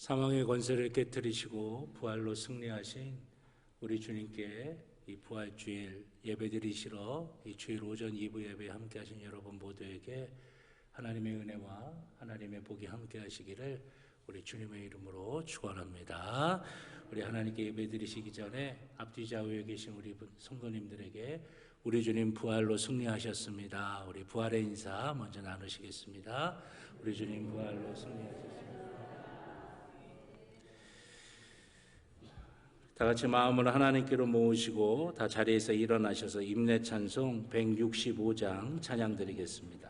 사망의 권세를 깨뜨리시고 부활로 승리하신 우리 주님께 이 부활주일 예배드리시러 이 주일 오전 2부 예배에 함께하신 여러분 모두에게 하나님의 은혜와 하나님의 복이 함께하시기를 우리 주님의 이름으로 축원합니다. 우리 하나님께 예배드리시기 전에 앞뒤 좌우에 계신 우리 성도님들에게 우리 주님 부활로 승리하셨습니다. 우리 부활의 인사 먼저 나누시겠습니다. 우리 주님 부활로 승리하셨습니다. 다 같이 마음을 하나님께로 모으시고 다 자리에서 일어나셔서 임내 찬송 165장 찬양 드리겠습니다.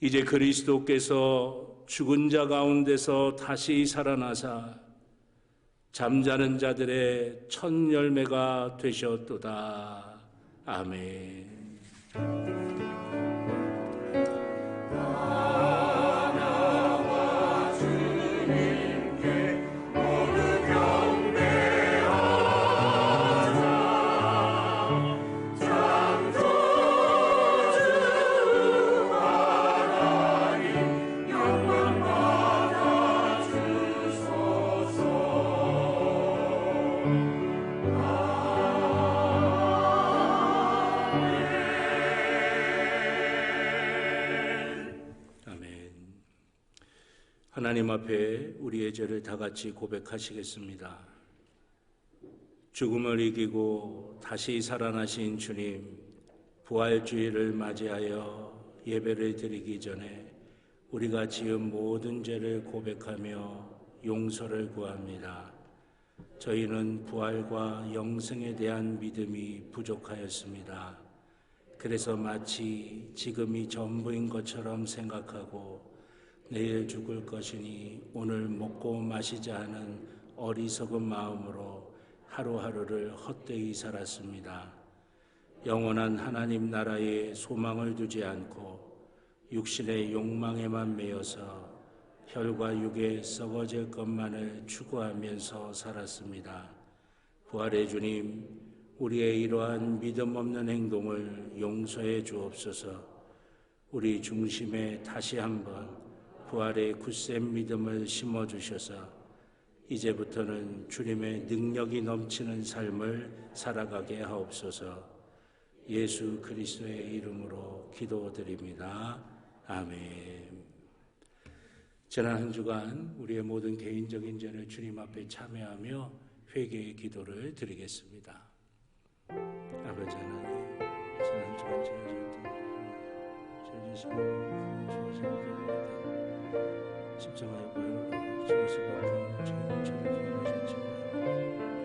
이제 그리스도께서 죽은 자 가운데서 다시 살아나사 잠자는 자들의 첫 열매가 되셨도다. 아멘. 하나님 앞에 우리의 죄를 다 같이 고백하시겠습니다. 죽음을 이기고 다시 살아나신 주님, 부활주의를 맞이하여 예배를 드리기 전에 우리가 지은 모든 죄를 고백하며 용서를 구합니다. 저희는 부활과 영생에 대한 믿음이 부족하였습니다. 그래서 마치 지금이 전부인 것처럼 생각하고 내일 죽을 것이니 오늘 먹고 마시자 하는 어리석은 마음으로 하루하루를 헛되이 살았습니다. 영원한 하나님 나라에 소망을 두지 않고 육신의 욕망에만 매여서 혈과 육에 썩어질 것만을 추구하면서 살았습니다. 부활의 주님, 우리의 이러한 믿음 없는 행동을 용서해 주옵소서. 우리 중심에 다시 한번 부활의 굳센 믿음을 심어주셔서 이제부터는 주님의 능력이 넘치는 삶을 살아가게 하옵소서. 예수 그리스도의 이름으로 기도드립니다. 아멘. 지난 한 주간 우리의 모든 개인적인 죄를 주님 앞에 참여하며 회개의 기도를 드리겠습니다. 아버지 하나님, 지난 주간 십자가에 보여 죽으시고 저희는 죄를 용하셨지만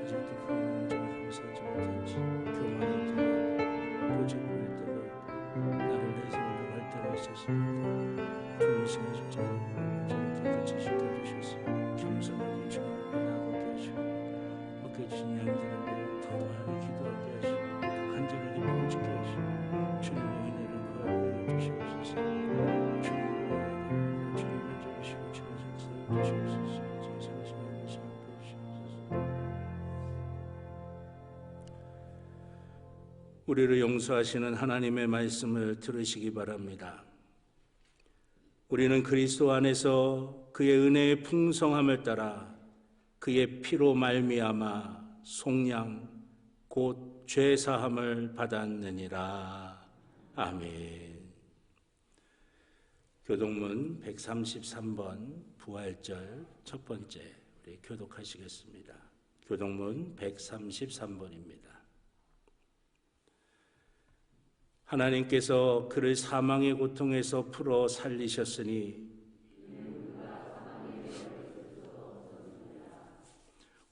이제 또 그 저희 감사하지 못했지. 교만할 때가 고집을 때가 나를 내세우려고 할 때가 있었습니다. 주님의 십자가에 저를 깨끗이 씻겨주셨으며 겸손하게 주님을 나오게 하시고 맡겨주신 양들에게 더하게 기도하게 하시고 간절하게 봉직게 하시고 주님의 은혜를 구하여 주시옵소서. 주님을 주시고 주님을 주시옵소서. 제 성심의 모습을 보여주시옵소서. 우리를 용서하시는 하나님의 말씀을 들으시기 바랍니다. 우리는 그리스도 안에서 그의 은혜의 풍성함을 따라 그의 피로 말미암아 속량 곧 죄사함을 받았느니라. 아멘. 교독문 133번 부활절 첫 번째 우리 교독하시겠습니다. 교독문 133번입니다. 하나님께서 그를 사망의 고통에서 풀어 살리셨으니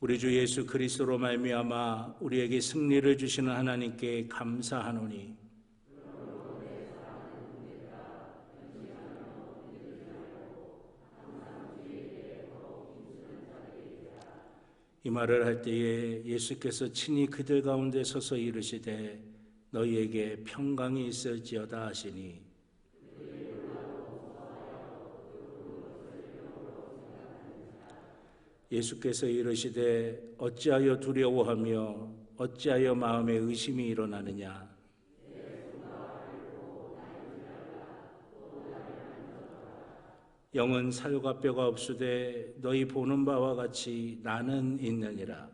우리 주 예수 그리스도로 말미암아 우리에게 승리를 주시는 하나님께 감사하노니 이 말을 할 때에 예수께서 친히 그들 가운데 서서 이르시되 너희에게 평강이 있을지어다 하시니 예수께서 이르시되 어찌하여 두려워하며 어찌하여 마음에 의심이 일어나느냐. 영은 살과 뼈가 없으되 너희 보는 바와 같이 나는 있느니라.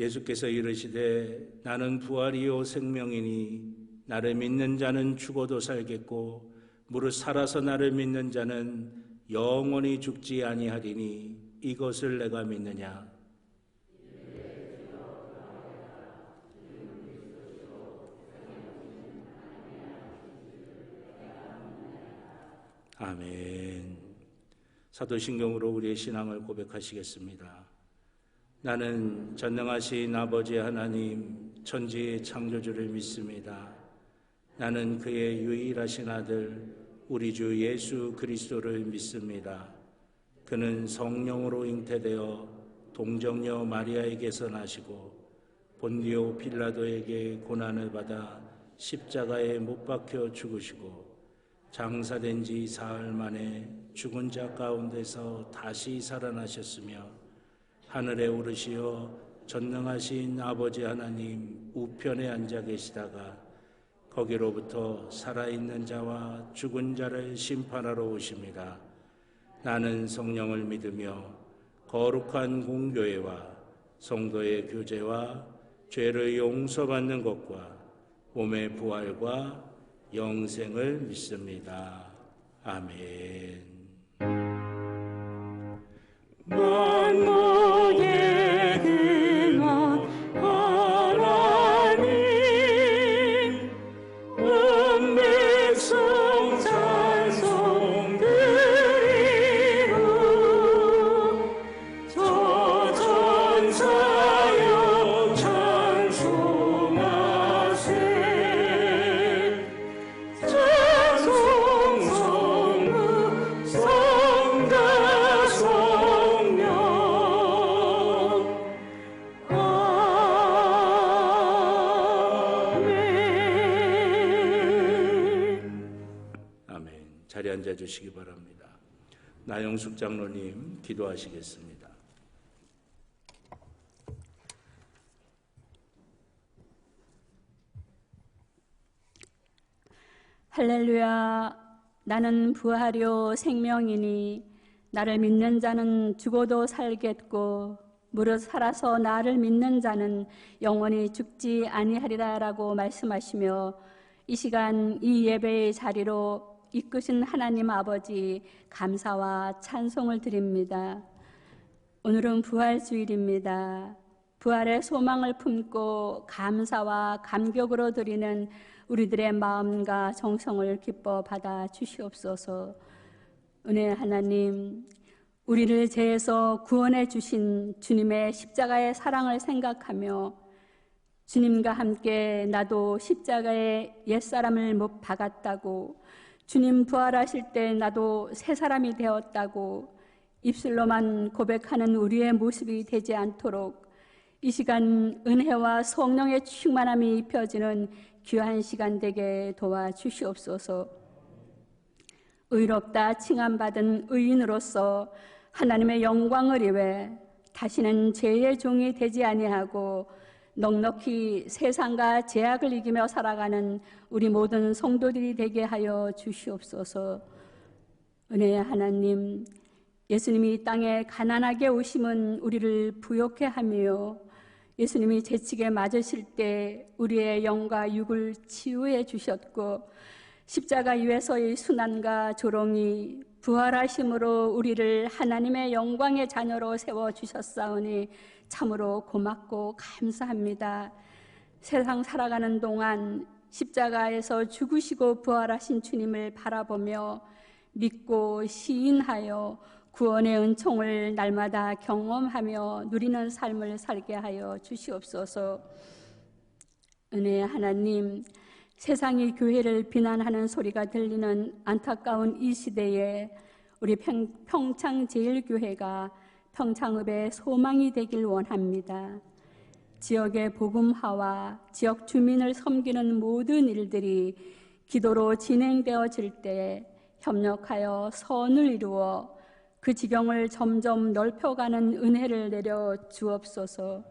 예수께서 이르시되 나는 부활이요 생명이니 나를 믿는 자는 죽어도 살겠고 무릇 살아서 나를 믿는 자는 영원히 죽지 아니하리니 이것을 내가 믿느냐. 아멘. 사도신경으로 우리의 신앙을 고백하시겠습니다. 나는 전능하신 아버지 하나님 천지의 창조주를 믿습니다. 나는 그의 유일하신 아들 우리 주 예수 그리스도를 믿습니다. 그는 성령으로 잉태되어 동정녀 마리아에게서 나시고 본디오 빌라도에게 고난을 받아 십자가에 못 박혀 죽으시고 장사된 지 사흘 만에 죽은 자 가운데서 다시 살아나셨으며 하늘에 오르시어 전능하신 아버지 하나님 우편에 앉아 계시다가 거기로부터 살아있는 자와 죽은 자를 심판하러 오십니다. 나는 성령을 믿으며 거룩한 공교회와 성도의 교제와 죄를 용서받는 것과 몸의 부활과 영생을 믿습니다. 아멘. 만물의 주시기 바랍니다. 나영숙 장로님 기도하시겠습니다. 할렐루야. 나는 부활이요 생명이니 나를 믿는 자는 죽어도 살겠고 무릇 살아서 나를 믿는 자는 영원히 죽지 아니하리라 라고 말씀하시며 이 시간 이 예배의 자리로 이끄신 하나님 아버지 감사와 찬송을 드립니다. 오늘은 부활주일입니다. 부활의 소망을 품고 감사와 감격으로 드리는 우리들의 마음과 정성을 기뻐 받아 주시옵소서. 은혜의 하나님, 우리를 죄에서 구원해 주신 주님의 십자가의 사랑을 생각하며 주님과 함께 나도 십자가의 옛사람을 못 박았다고, 주님 부활하실 때 나도 새 사람이 되었다고 입술로만 고백하는 우리의 모습이 되지 않도록 이 시간 은혜와 성령의 충만함이 입혀지는 귀한 시간 되게 도와주시옵소서. 의롭다 칭함받은 의인으로서 하나님의 영광을 위해 다시는 죄의 종이 되지 아니하고 넉넉히 세상과 죄악을 이기며 살아가는 우리 모든 성도들이 되게 하여 주시옵소서. 은혜의 하나님, 예수님이 이 땅에 가난하게 오심은 우리를 부욕해 하며 예수님이 재치게 맞으실 때 우리의 영과 육을 치유해 주셨고 십자가 위에서의 순환과 조롱이 부활하심으로 우리를 하나님의 영광의 자녀로 세워주셨사오니 참으로 고맙고 감사합니다. 세상 살아가는 동안 십자가에서 죽으시고 부활하신 주님을 바라보며 믿고 시인하여 구원의 은총을 날마다 경험하며 누리는 삶을 살게 하여 주시옵소서. 은혜의 하나님, 세상이 교회를 비난하는 소리가 들리는 안타까운 이 시대에 우리 평창제일교회가 평창읍의 소망이 되길 원합니다. 지역의 복음화와 지역 주민을 섬기는 모든 일들이 기도로 진행되어질 때 협력하여 선을 이루어 그 지경을 점점 넓혀가는 은혜를 내려 주옵소서.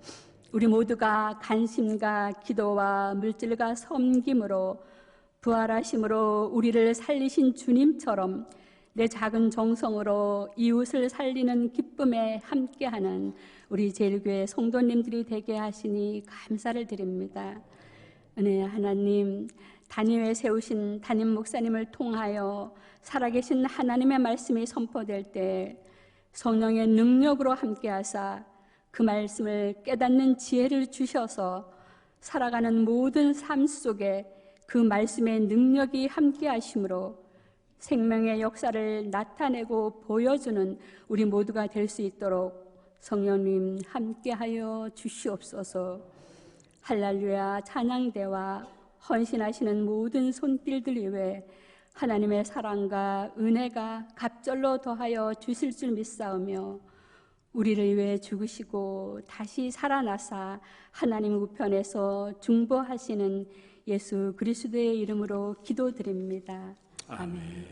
우리 모두가 간심과 기도와 물질과 섬김으로 부활하심으로 우리를 살리신 주님처럼 내 작은 정성으로 이웃을 살리는 기쁨에 함께하는 우리 제일교회 성도님들이 되게 하시니 감사를 드립니다. 은혜의 하나님, 단임에 세우신 담임 목사님을 통하여 살아계신 하나님의 말씀이 선포될 때 성령의 능력으로 함께하사 그 말씀을 깨닫는 지혜를 주셔서 살아가는 모든 삶 속에 그 말씀의 능력이 함께하심으로 생명의 역사를 나타내고 보여주는 우리 모두가 될 수 있도록 성령님 함께하여 주시옵소서. 할렐루야 찬양대와 헌신하시는 모든 손길들 위해 하나님의 사랑과 은혜가 갑절로 더하여 주실 줄 믿사오며 우리를 위해 죽으시고 다시 살아나사 하나님 우편에서 중보하시는 예수 그리스도의 이름으로 기도드립니다. 아멘.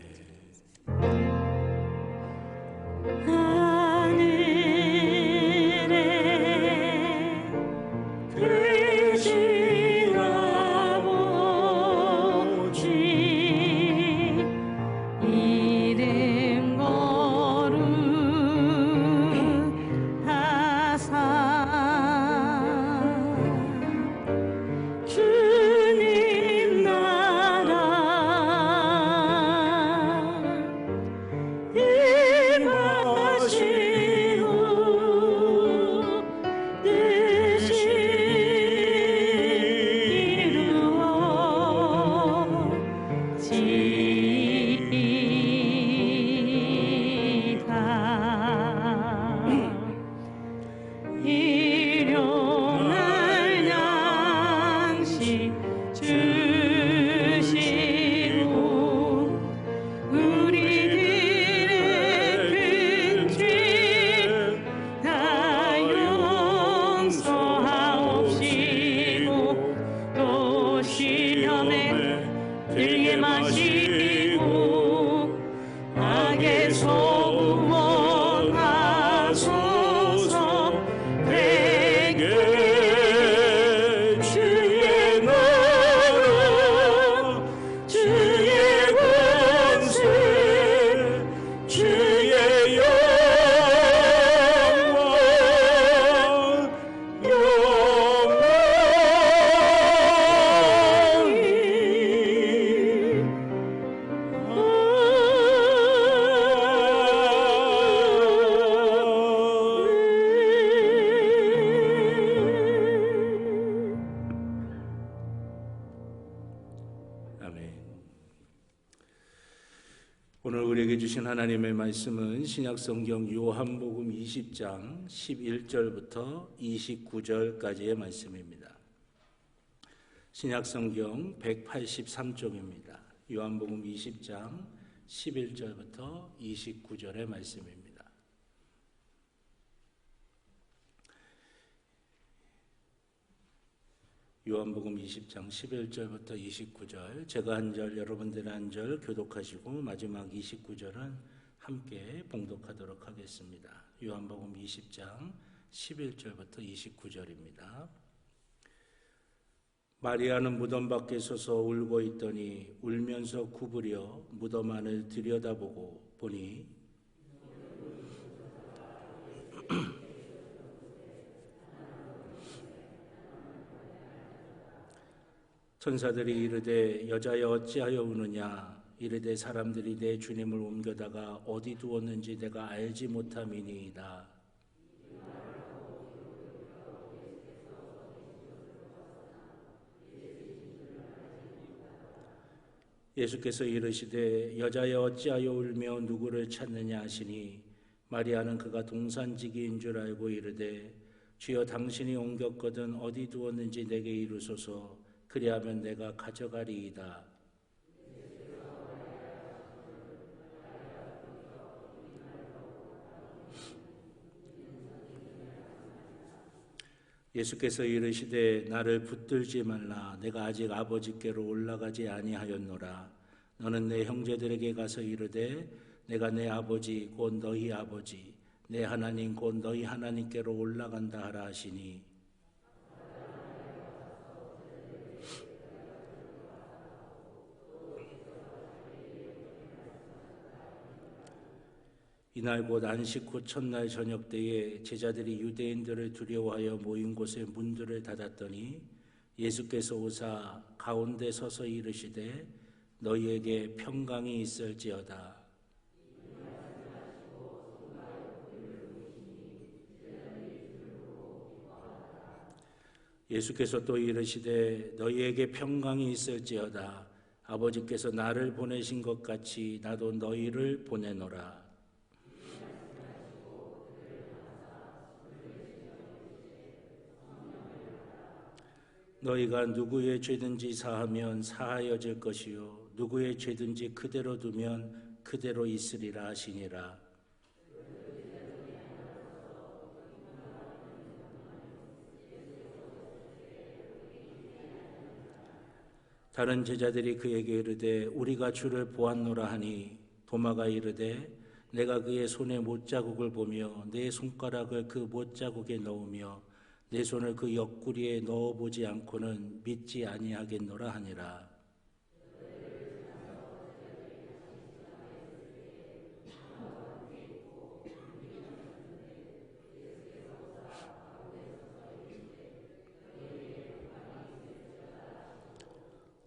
소원하소서. 내게 주의 나라 주의 권세 주의 오늘 우리에게 주신 하나님의 말씀은 신약성경 요한복음 20장 11절부터 29절까지의 말씀입니다. 신약성경 183쪽입니다. 요한복음 20장 11절부터 29절의 말씀입니다. 요한복음 20장 11절부터 29절, 제가 한 절, 여러분들의 한 절 교독하시고 마지막 29절은 함께 봉독하도록 하겠습니다. 요한복음 20장 11절부터 29절입니다. 마리아는 무덤 밖에 서서 울고 있더니 울면서 구부려 무덤 안을 들여다보고 보니 천사들이 이르되 여자여 어찌하여 우느냐. 이르되 사람들이 내 주님을 옮겨다가 어디 두었는지 내가 알지 못함이니이다. 예수께서 이르시되 여자여 어찌하여 울며 누구를 찾느냐 하시니 마리아는 그가 동산지기인 줄 알고 이르되 주여 당신이 옮겼거든 어디 두었는지 내게 이루소서. 그리하면 내가 가져가리이다. 예수께서 이르시되 나를 붙들지 말라. 내가 아직 아버지께로 올라가지 아니하였노라. 너는 내 형제들에게 가서 이르되 내가 내 아버지 곧 너희 아버지 내 하나님 곧 너희 하나님께로 올라간다 하라 하시니 이날 곧 안식 후 첫날 저녁 때에 제자들이 유대인들을 두려워하여 모인 곳에 문들을 닫았더니 예수께서 오사 가운데 서서 이르시되 너희에게 평강이 있을지어다. 예수께서 또 이르시되 너희에게 평강이 있을지어다. 아버지께서 나를 보내신 것 같이 나도 너희를 보내노라. 너희가 누구의 죄든지 사하면 사하여질 것이요 누구의 죄든지 그대로 두면 그대로 있으리라 하시니라. 다른 제자들이 그에게 이르되 우리가 주를 보았노라 하니 도마가 이르되 내가 그의 손에 못자국을 보며 내 손가락을 그 못자국에 넣으며 내 손을 그 옆구리에 넣어보지 않고는 믿지 아니하겠노라 하니라.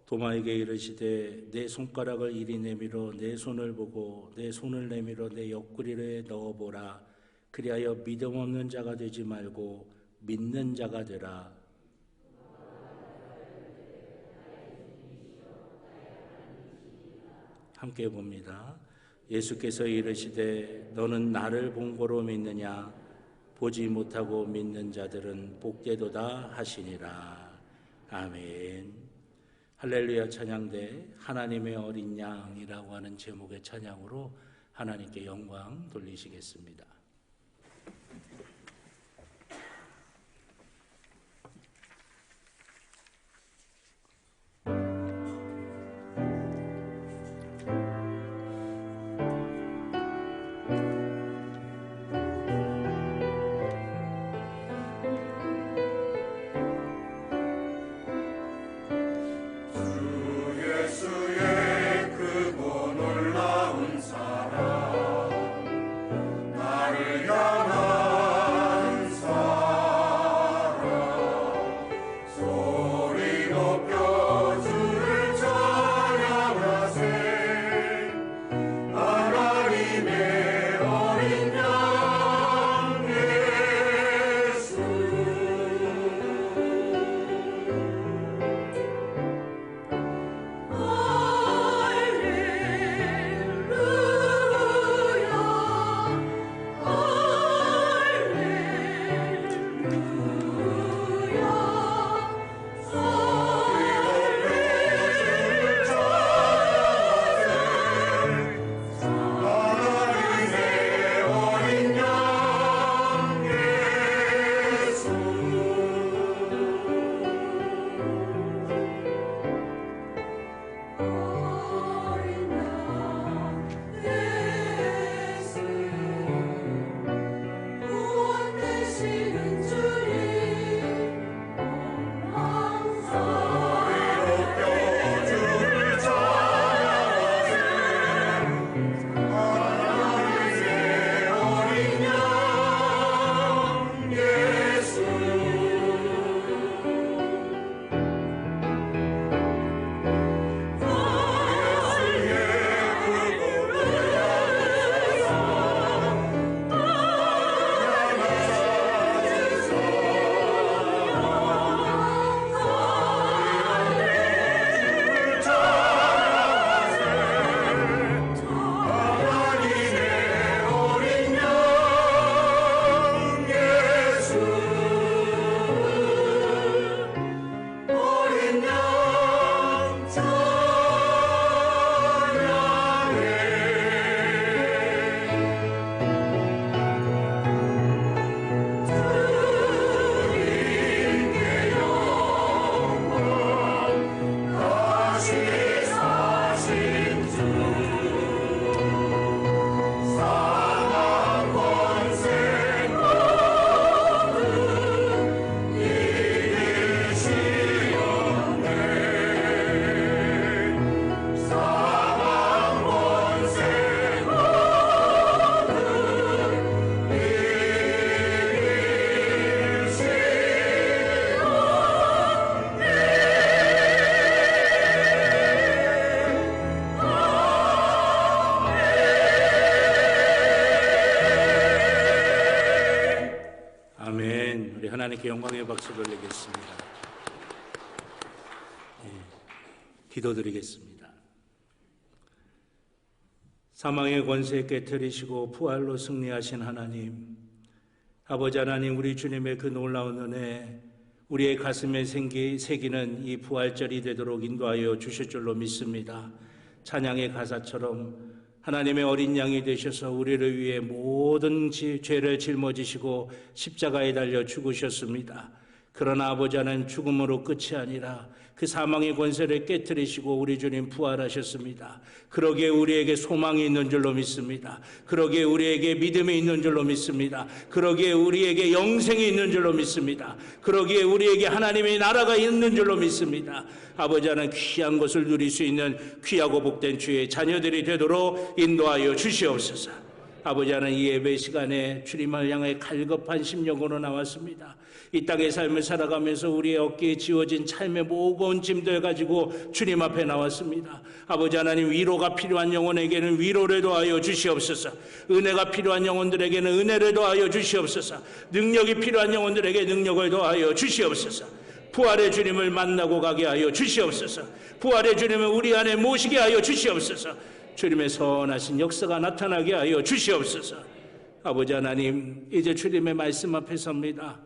도마에게 이르시되 내 손가락을 이리 내밀어 내 손을 보고 내 손을 내밀어 내 옆구리에 넣어보라. 그리하여 믿음 없는 자가 되지 말고 믿는 자가 되라. 함께 봅니다. 예수께서 이르시되 너는 나를 본 거로 믿느냐. 보지 못하고 믿는 자들은 복되도다 하시니라. 아멘. 할렐루야 찬양대 하나님의 어린 양이라고 하는 제목의 찬양으로 하나님께 영광 돌리시겠습니다. 하나님께 영광의 박수 돌리겠습니다. 기도드리겠습니다. 사망의 권세 깨뜨리시고 부활로 승리하신 하나님, 아버지 하나님, 우리 주님의 그 놀라운 은혜 우리의 가슴에 새기는 이 부활절이 되도록 인도하여 주실 줄로 믿습니다. 찬양의 가사처럼 하나님의 어린 양이 되셔서 우리를 위해 모든 죄를 짊어지시고 십자가에 달려 죽으셨습니다. 그러나 아버지 하나님, 죽음으로 끝이 아니라 그 사망의 권세를 깨뜨리시고 우리 주님 부활하셨습니다. 그러기에 우리에게 소망이 있는 줄로 믿습니다. 그러기에 우리에게 믿음이 있는 줄로 믿습니다. 그러기에 우리에게 영생이 있는 줄로 믿습니다. 그러기에 우리에게 하나님의 나라가 있는 줄로 믿습니다. 아버지 하나님, 귀한 것을 누릴 수 있는 귀하고 복된 주의 자녀들이 되도록 인도하여 주시옵소서. 아버지 하나님, 이 예배 시간에 주님을 향해 갈급한 심령으로 나왔습니다. 이 땅의 삶을 살아가면서 우리의 어깨에 지워진 삶의 무거운 짐들 가지고 주님 앞에 나왔습니다. 아버지 하나님, 위로가 필요한 영혼에게는 위로를 더하여 주시옵소서. 은혜가 필요한 영혼들에게는 은혜를 더하여 주시옵소서. 능력이 필요한 영혼들에게 능력을 더하여 주시옵소서. 부활의 주님을 만나고 가게 하여 주시옵소서. 부활의 주님을 우리 안에 모시게 하여 주시옵소서. 주님의 선하신 역사가 나타나게 하여 주시옵소서. 아버지 하나님, 이제 주님의 말씀 앞에 섭니다.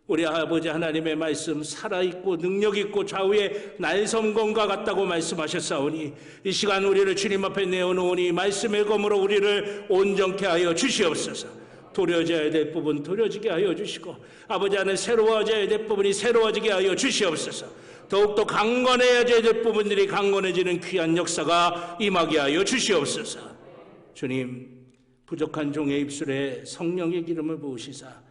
우리 아버지 하나님의 말씀 살아있고 능력있고 좌우에 날섬검과 같다고 말씀하셨사오니 이 시간 우리를 주님 앞에 내어놓으니 말씀의 검으로 우리를 온전케 하여 주시옵소서. 도려져야 될 부분 도려지게 하여 주시고, 아버지 하나님, 새로워져야 될 부분이 새로워지게 하여 주시옵소서. 더욱더 강건해야 될 부분들이 강건해지는 귀한 역사가 임하게 하여 주시옵소서. 주님, 부족한 종의 입술에 성령의 기름을 부으시사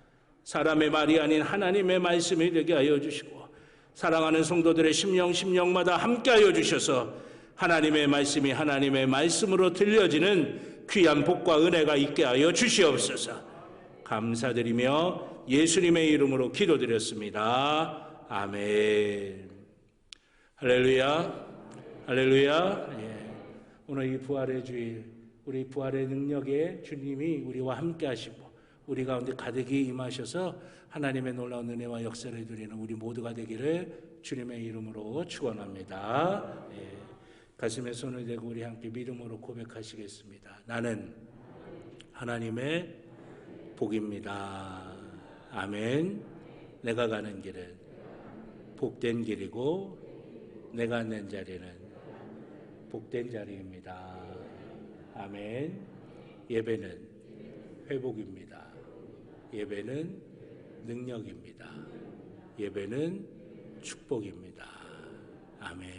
사람의 말이 아닌 하나님의 말씀이 되게 하여 주시고, 사랑하는 성도들의 심령마다 함께 하여 주셔서 하나님의 말씀이 하나님의 말씀으로 들려지는 귀한 복과 은혜가 있게 하여 주시옵소서. 감사드리며 예수님의 이름으로 기도드렸습니다. 아멘. 할렐루야, 할렐루야. 오늘 이 부활의 주일, 우리 부활의 능력에 주님이 우리와 함께 하시고 우리 가운데 가득히 임하셔서 하나님의 놀라운 은혜와 역사를 누리는 우리 모두가 되기를 주님의 이름으로 축원합니다. 가슴에 손을 대고 우리 함께 믿음으로 고백하시겠습니다. 나는 하나님의 복입니다. 아멘. 내가 가는 길은 복된 길이고 내가 앉는 자리는 복된 자리입니다. 아멘. 예배는 회복입니다. 예배는 능력입니다. 예배는 축복입니다. 아멘.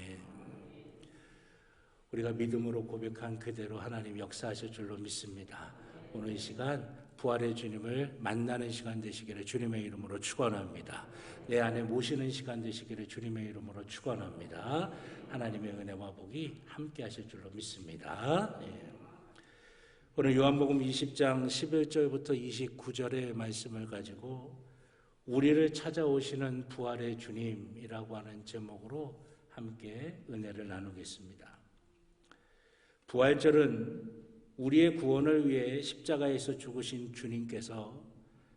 우리가 믿음으로 고백한 그대로 하나님 역사하실 줄로 믿습니다. 오늘 이 시간 부활의 주님을 만나는 시간 되시기를 주님의 이름으로 축원합니다. 내 안에 모시는 시간 되시기를 주님의 이름으로 축원합니다. 하나님의 은혜와 복이 함께 하실 줄로 믿습니다. 오늘 요한복음 20장 11절부터 29절의 말씀을 가지고 우리를 찾아오시는 부활의 주님이라고 하는 제목으로 함께 은혜를 나누겠습니다. 부활절은 우리의 구원을 위해 십자가에서 죽으신 주님께서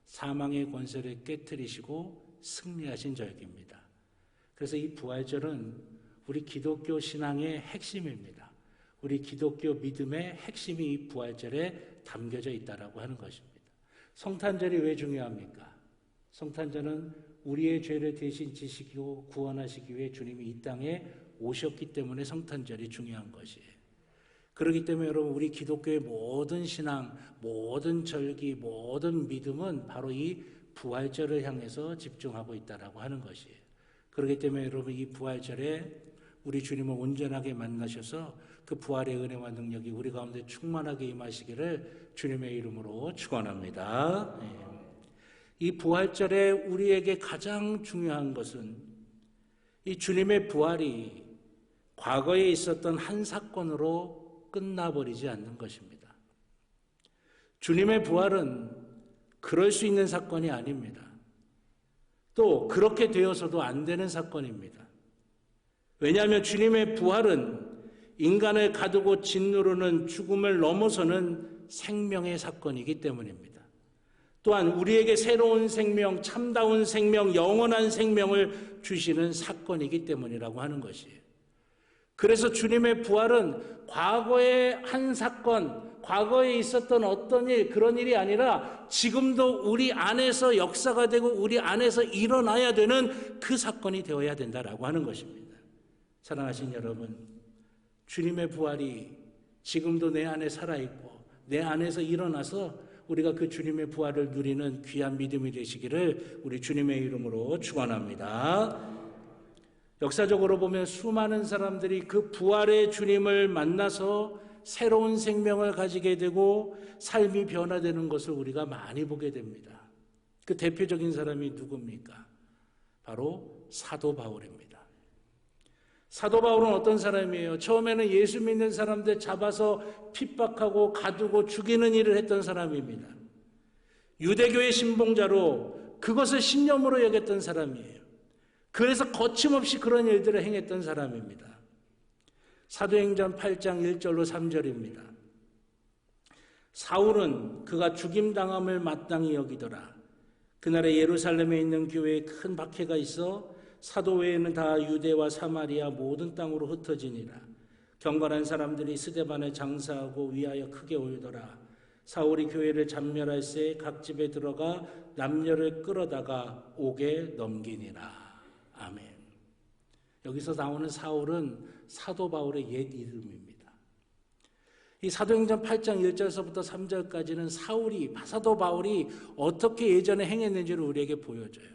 사망의 권세를 깨뜨리시고 승리하신 절기입니다. 그래서 이 부활절은 우리 기독교 신앙의 핵심입니다. 우리 기독교 믿음의 핵심이 이 부활절에 담겨져 있다라고 하는 것입니다. 성탄절이 왜 중요합니까? 성탄절은 우리의 죄를 대신 지시고 구원하시기 위해 주님이 이 땅에 오셨기 때문에 성탄절이 중요한 것이에요. 그렇기 때문에 여러분, 우리 기독교의 모든 신앙, 모든 절기, 모든 믿음은 바로 이 부활절을 향해서 집중하고 있다라고 하는 것이에요. 그렇기 때문에 여러분, 이 부활절에 우리 주님을 온전하게 만나셔서 그 부활의 은혜와 능력이 우리 가운데 충만하게 임하시기를 주님의 이름으로 축원합니다. 이 부활절에 우리에게 가장 중요한 것은 이 주님의 부활이 과거에 있었던 한 사건으로 끝나버리지 않는 것입니다. 주님의 부활은 그럴 수 있는 사건이 아닙니다. 또 그렇게 되어서도 안 되는 사건입니다. 왜냐하면 주님의 부활은 인간을 가두고 짓누르는 죽음을 넘어서는 생명의 사건이기 때문입니다. 또한 우리에게 새로운 생명, 참다운 생명, 영원한 생명을 주시는 사건이기 때문이라고 하는 것이에요. 그래서 주님의 부활은 과거의 한 사건, 과거에 있었던 어떤 일, 그런 일이 아니라 지금도 우리 안에서 역사가 되고 우리 안에서 일어나야 되는 그 사건이 되어야 된다라고 하는 것입니다. 사랑하신 여러분, 주님의 부활이 지금도 내 안에 살아있고 내 안에서 일어나서 우리가 그 주님의 부활을 누리는 귀한 믿음이 되시기를 우리 주님의 이름으로 축원합니다. 역사적으로 보면 수많은 사람들이 그 부활의 주님을 만나서 새로운 생명을 가지게 되고 삶이 변화되는 것을 우리가 많이 보게 됩니다. 그 대표적인 사람이 누굽니까? 바로 사도 바울입니다. 사도 바울은 어떤 사람이에요? 처음에는 예수 믿는 사람들 잡아서 핍박하고 가두고 죽이는 일을 했던 사람입니다. 유대교의 신봉자로 그것을 신념으로 여겼던 사람이에요. 그래서 거침없이 그런 일들을 행했던 사람입니다. 사도행전 8장 1절로 3절입니다. 사울은 그가 죽임당함을 마땅히 여기더라. 그날에 예루살렘에 있는 교회에 큰 박해가 있어 사도 외에는 다 유대와 사마리아 모든 땅으로 흩어지니라. 경건한 사람들이 스데반에 장사하고 위하여 크게 울더라. 사울이 교회를 잔멸할새 각 집에 들어가 남녀를 끌어다가 옥에 넘기니라. 아멘. 여기서 나오는 사울은 사도 바울의 옛 이름입니다. 이 사도행전 8장 1절서부터 3절까지는 사도 바울이 어떻게 예전에 행했는지를 우리에게 보여줘요.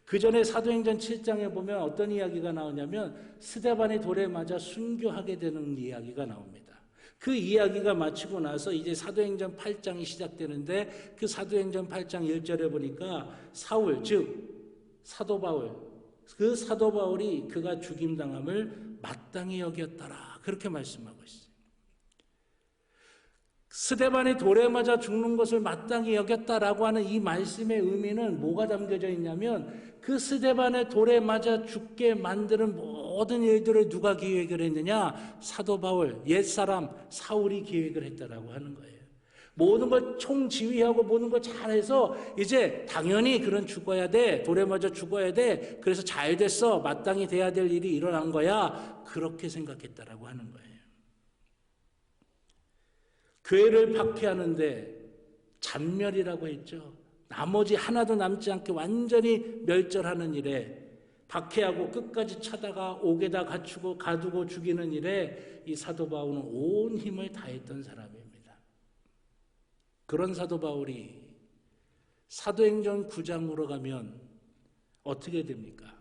그 전에 사도행전 7장에 보면 어떤 이야기가 나오냐면 스데반이 돌에 맞아 순교하게 되는 이야기가 나옵니다. 그 이야기가 마치고 나서 이제 사도행전 8장이 시작되는데 그 사도행전 8장 1절에 보니까 사울, 즉 사도 바울, 그 사도 바울이 그가 죽임당함을 마땅히 여겼더라. 그렇게 말씀하고 있어요. 스데반이 돌에 맞아 죽는 것을 마땅히 여겼다라고 하는 이 말씀의 의미는 뭐가 담겨져 있냐면 그 스데반의 돌에 맞아 죽게 만드는 모든 일들을 누가 기획을 했느냐? 사도 바울, 옛사람 사울이 기획을 했다라고 하는 거예요. 모든 걸 총지휘하고 모든 걸 잘해서 이제 당연히 그런 죽어야 돼. 돌에 맞아 죽어야 돼. 그래서 잘 됐어. 마땅히 돼야 될 일이 일어난 거야. 그렇게 생각했다라고 하는 거예요. 교회를 박해하는데 잔멸이라고 했죠. 나머지 하나도 남지 않게 완전히 멸절하는 일에 박해하고 끝까지 차다가 옥에다 갇히고 가두고 죽이는 일에 이 사도 바울은 온 힘을 다했던 사람입니다. 그런 사도 바울이 사도행전 9장으로 가면 어떻게 됩니까?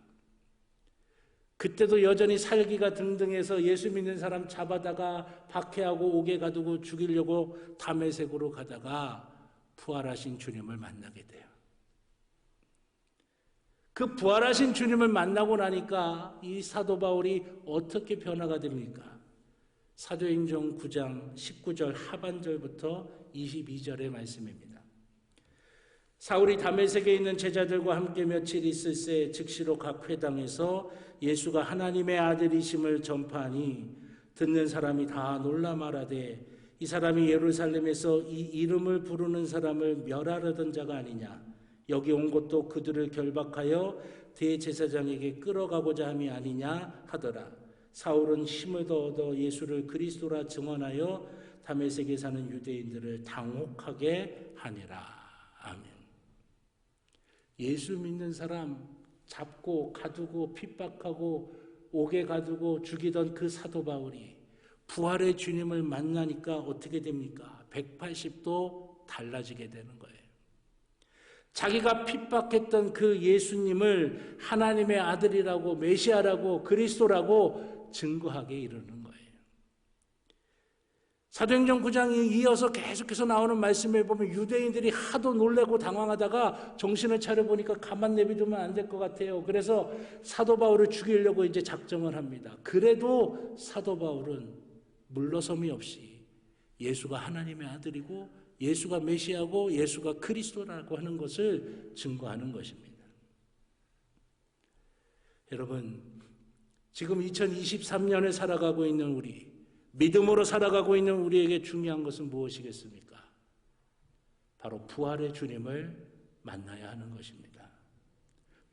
그때도 여전히 살기가 등등해서 예수 믿는 사람 잡아다가 박해하고 옥에 가두고 죽이려고 다메섹으로 가다가 부활하신 주님을 만나게 돼요. 그 부활하신 주님을 만나고 나니까 이 사도 바울이 어떻게 변화가 됩니까? 사도행전 9장 19절 하반절부터 22절의 말씀입니다. 사울이 다메섹에 있는 제자들과 함께 며칠 있을새 즉시로 각 회당에서 예수가 하나님의 아들이심을 전파하니 듣는 사람이 다 놀라 말하되 이 사람이 예루살렘에서 이 이름을 부르는 사람을 멸하려던 자가 아니냐. 여기 온 것도 그들을 결박하여 대제사장에게 끌어가고자 함이 아니냐 하더라. 사울은 힘을 더 얻어 예수를 그리스도라 증언하여 다메섹에 사는 유대인들을 당혹하게 하니라. 아멘. 예수 믿는 사람 잡고 가두고 핍박하고 옥에 가두고 죽이던 그 사도 바울이 부활의 주님을 만나니까 어떻게 됩니까? 180도 달라지게 되는 거예요. 자기가 핍박했던 그 예수님을 하나님의 아들이라고 메시아라고 그리스도라고 증거하게 이르는 거예요. 사도행전 9장이 이어서 계속해서 나오는 말씀에 보면 유대인들이 하도 놀래고 당황하다가 정신을 차려보니까 가만 내비두면 안 될 것 같아요. 그래서 사도 바울을 죽이려고 이제 작정을 합니다. 그래도 사도 바울은 물러섬이 없이 예수가 하나님의 아들이고 예수가 메시아고 예수가 그리스도라고 하는 것을 증거하는 것입니다. 여러분, 지금 2023년에 살아가고 있는 우리, 믿음으로 살아가고 있는 우리에게 중요한 것은 무엇이겠습니까? 바로 부활의 주님을 만나야 하는 것입니다.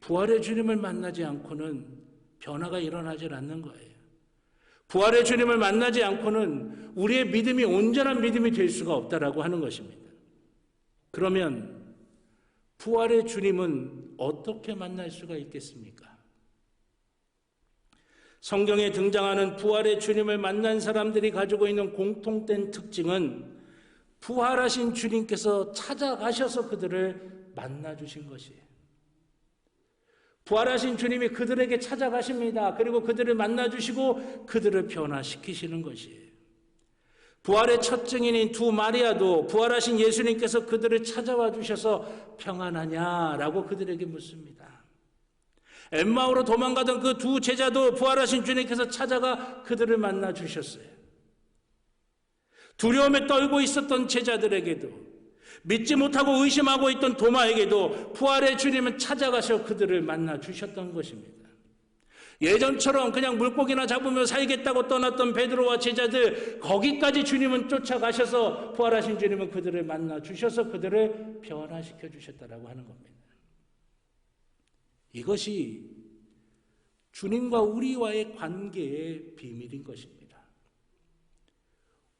부활의 주님을 만나지 않고는 변화가 일어나질 않는 거예요. 부활의 주님을 만나지 않고는 우리의 믿음이 온전한 믿음이 될 수가 없다라고 하는 것입니다. 그러면 부활의 주님은 어떻게 만날 수가 있겠습니까? 성경에 등장하는 부활의 주님을 만난 사람들이 가지고 있는 공통된 특징은 부활하신 주님께서 찾아가셔서 그들을 만나주신 것이에요. 부활하신 주님이 그들에게 찾아가십니다. 그리고 그들을 만나주시고 그들을 변화시키시는 것이에요. 부활의 첫 증인인 두 마리아도 부활하신 예수님께서 그들을 찾아와 주셔서 평안하냐라고 그들에게 묻습니다. 엠마오로 도망가던 그 두 제자도 부활하신 주님께서 찾아가 그들을 만나 주셨어요. 두려움에 떨고 있었던 제자들에게도, 믿지 못하고 의심하고 있던 도마에게도 부활의 주님은 찾아가서 그들을 만나 주셨던 것입니다. 예전처럼 그냥 물고기나 잡으며 살겠다고 떠났던 베드로와 제자들, 거기까지 주님은 쫓아가셔서 부활하신 주님은 그들을 만나 주셔서 그들을 변화시켜 주셨다라고 하는 겁니다. 이것이 주님과 우리와의 관계의 비밀인 것입니다.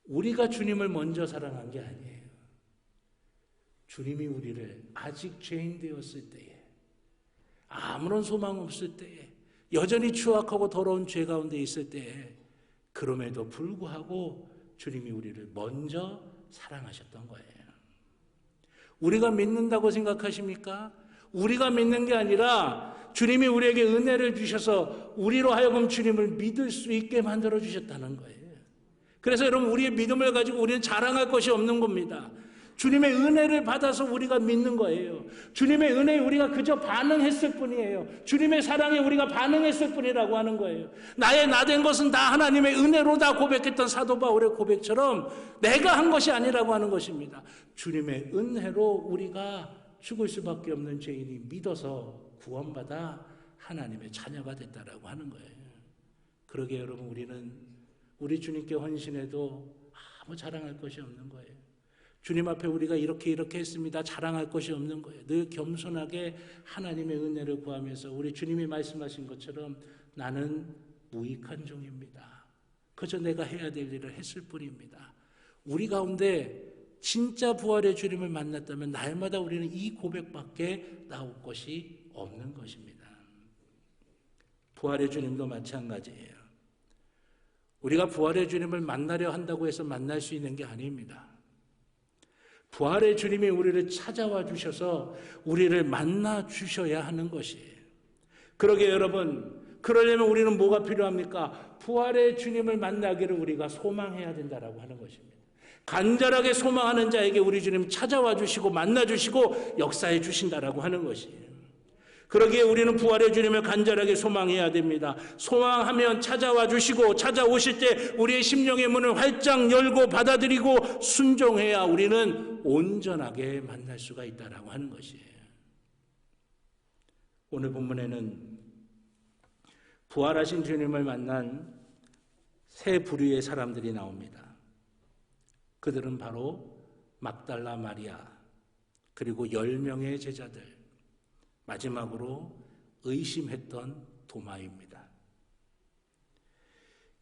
우리가 주님을 먼저 사랑한 게 아니에요. 주님이 우리를 아직 죄인 되었을 때에, 아무런 소망 없을 때에, 여전히 추악하고 더러운 죄 가운데 있을 때에, 그럼에도 불구하고 주님이 우리를 먼저 사랑하셨던 거예요. 우리가 믿는다고 생각하십니까? 우리가 믿는 게 아니라 주님이 우리에게 은혜를 주셔서 우리로 하여금 주님을 믿을 수 있게 만들어 주셨다는 거예요. 그래서 여러분, 우리의 믿음을 가지고 우리는 자랑할 것이 없는 겁니다. 주님의 은혜를 받아서 우리가 믿는 거예요. 주님의 은혜에 우리가 그저 반응했을 뿐이에요. 주님의 사랑에 우리가 반응했을 뿐이라고 하는 거예요. 나의 나된 것은 다 하나님의 은혜로다 고백했던 사도 바울의 고백처럼 내가 한 것이 아니라고 하는 것입니다. 주님의 은혜로 우리가 죽을 수밖에 없는 죄인이 믿어서 구원받아 하나님의 자녀가 됐다라고 하는 거예요. 그러기에 여러분, 우리는 우리 주님께 헌신해도 아무 자랑할 것이 없는 거예요. 주님 앞에 우리가 이렇게 했습니다. 자랑할 것이 없는 거예요. 늘 겸손하게 하나님의 은혜를 구하면서 우리 주님이 말씀하신 것처럼 나는 무익한 종입니다. 그저 내가 해야 될 일을 했을 뿐입니다. 우리 가운데 진짜 부활의 주님을 만났다면 날마다 우리는 이 고백밖에 나올 것이 없는 것입니다. 부활의 주님도 마찬가지예요. 우리가 부활의 주님을 만나려 한다고 해서 만날 수 있는 게 아닙니다. 부활의 주님이 우리를 찾아와 주셔서 우리를 만나 주셔야 하는 것이에요. 그러게 여러분, 그러려면 우리는 뭐가 필요합니까? 부활의 주님을 만나기를 우리가 소망해야 된다라고 하는 것입니다. 간절하게 소망하는 자에게 우리 주님 찾아와 주시고 만나 주시고 역사해 주신다라고 하는 것이에요. 그러기에 우리는 부활의 주님을 간절하게 소망해야 됩니다. 소망하면 찾아와 주시고 찾아오실 때 우리의 심령의 문을 활짝 열고 받아들이고 순종해야 우리는 온전하게 만날 수가 있다라고 하는 것이에요. 오늘 본문에는 부활하신 주님을 만난 세 부류의 사람들이 나옵니다. 그들은 바로 막달라 마리아, 그리고 10명의 제자들, 마지막으로 의심했던 도마입니다.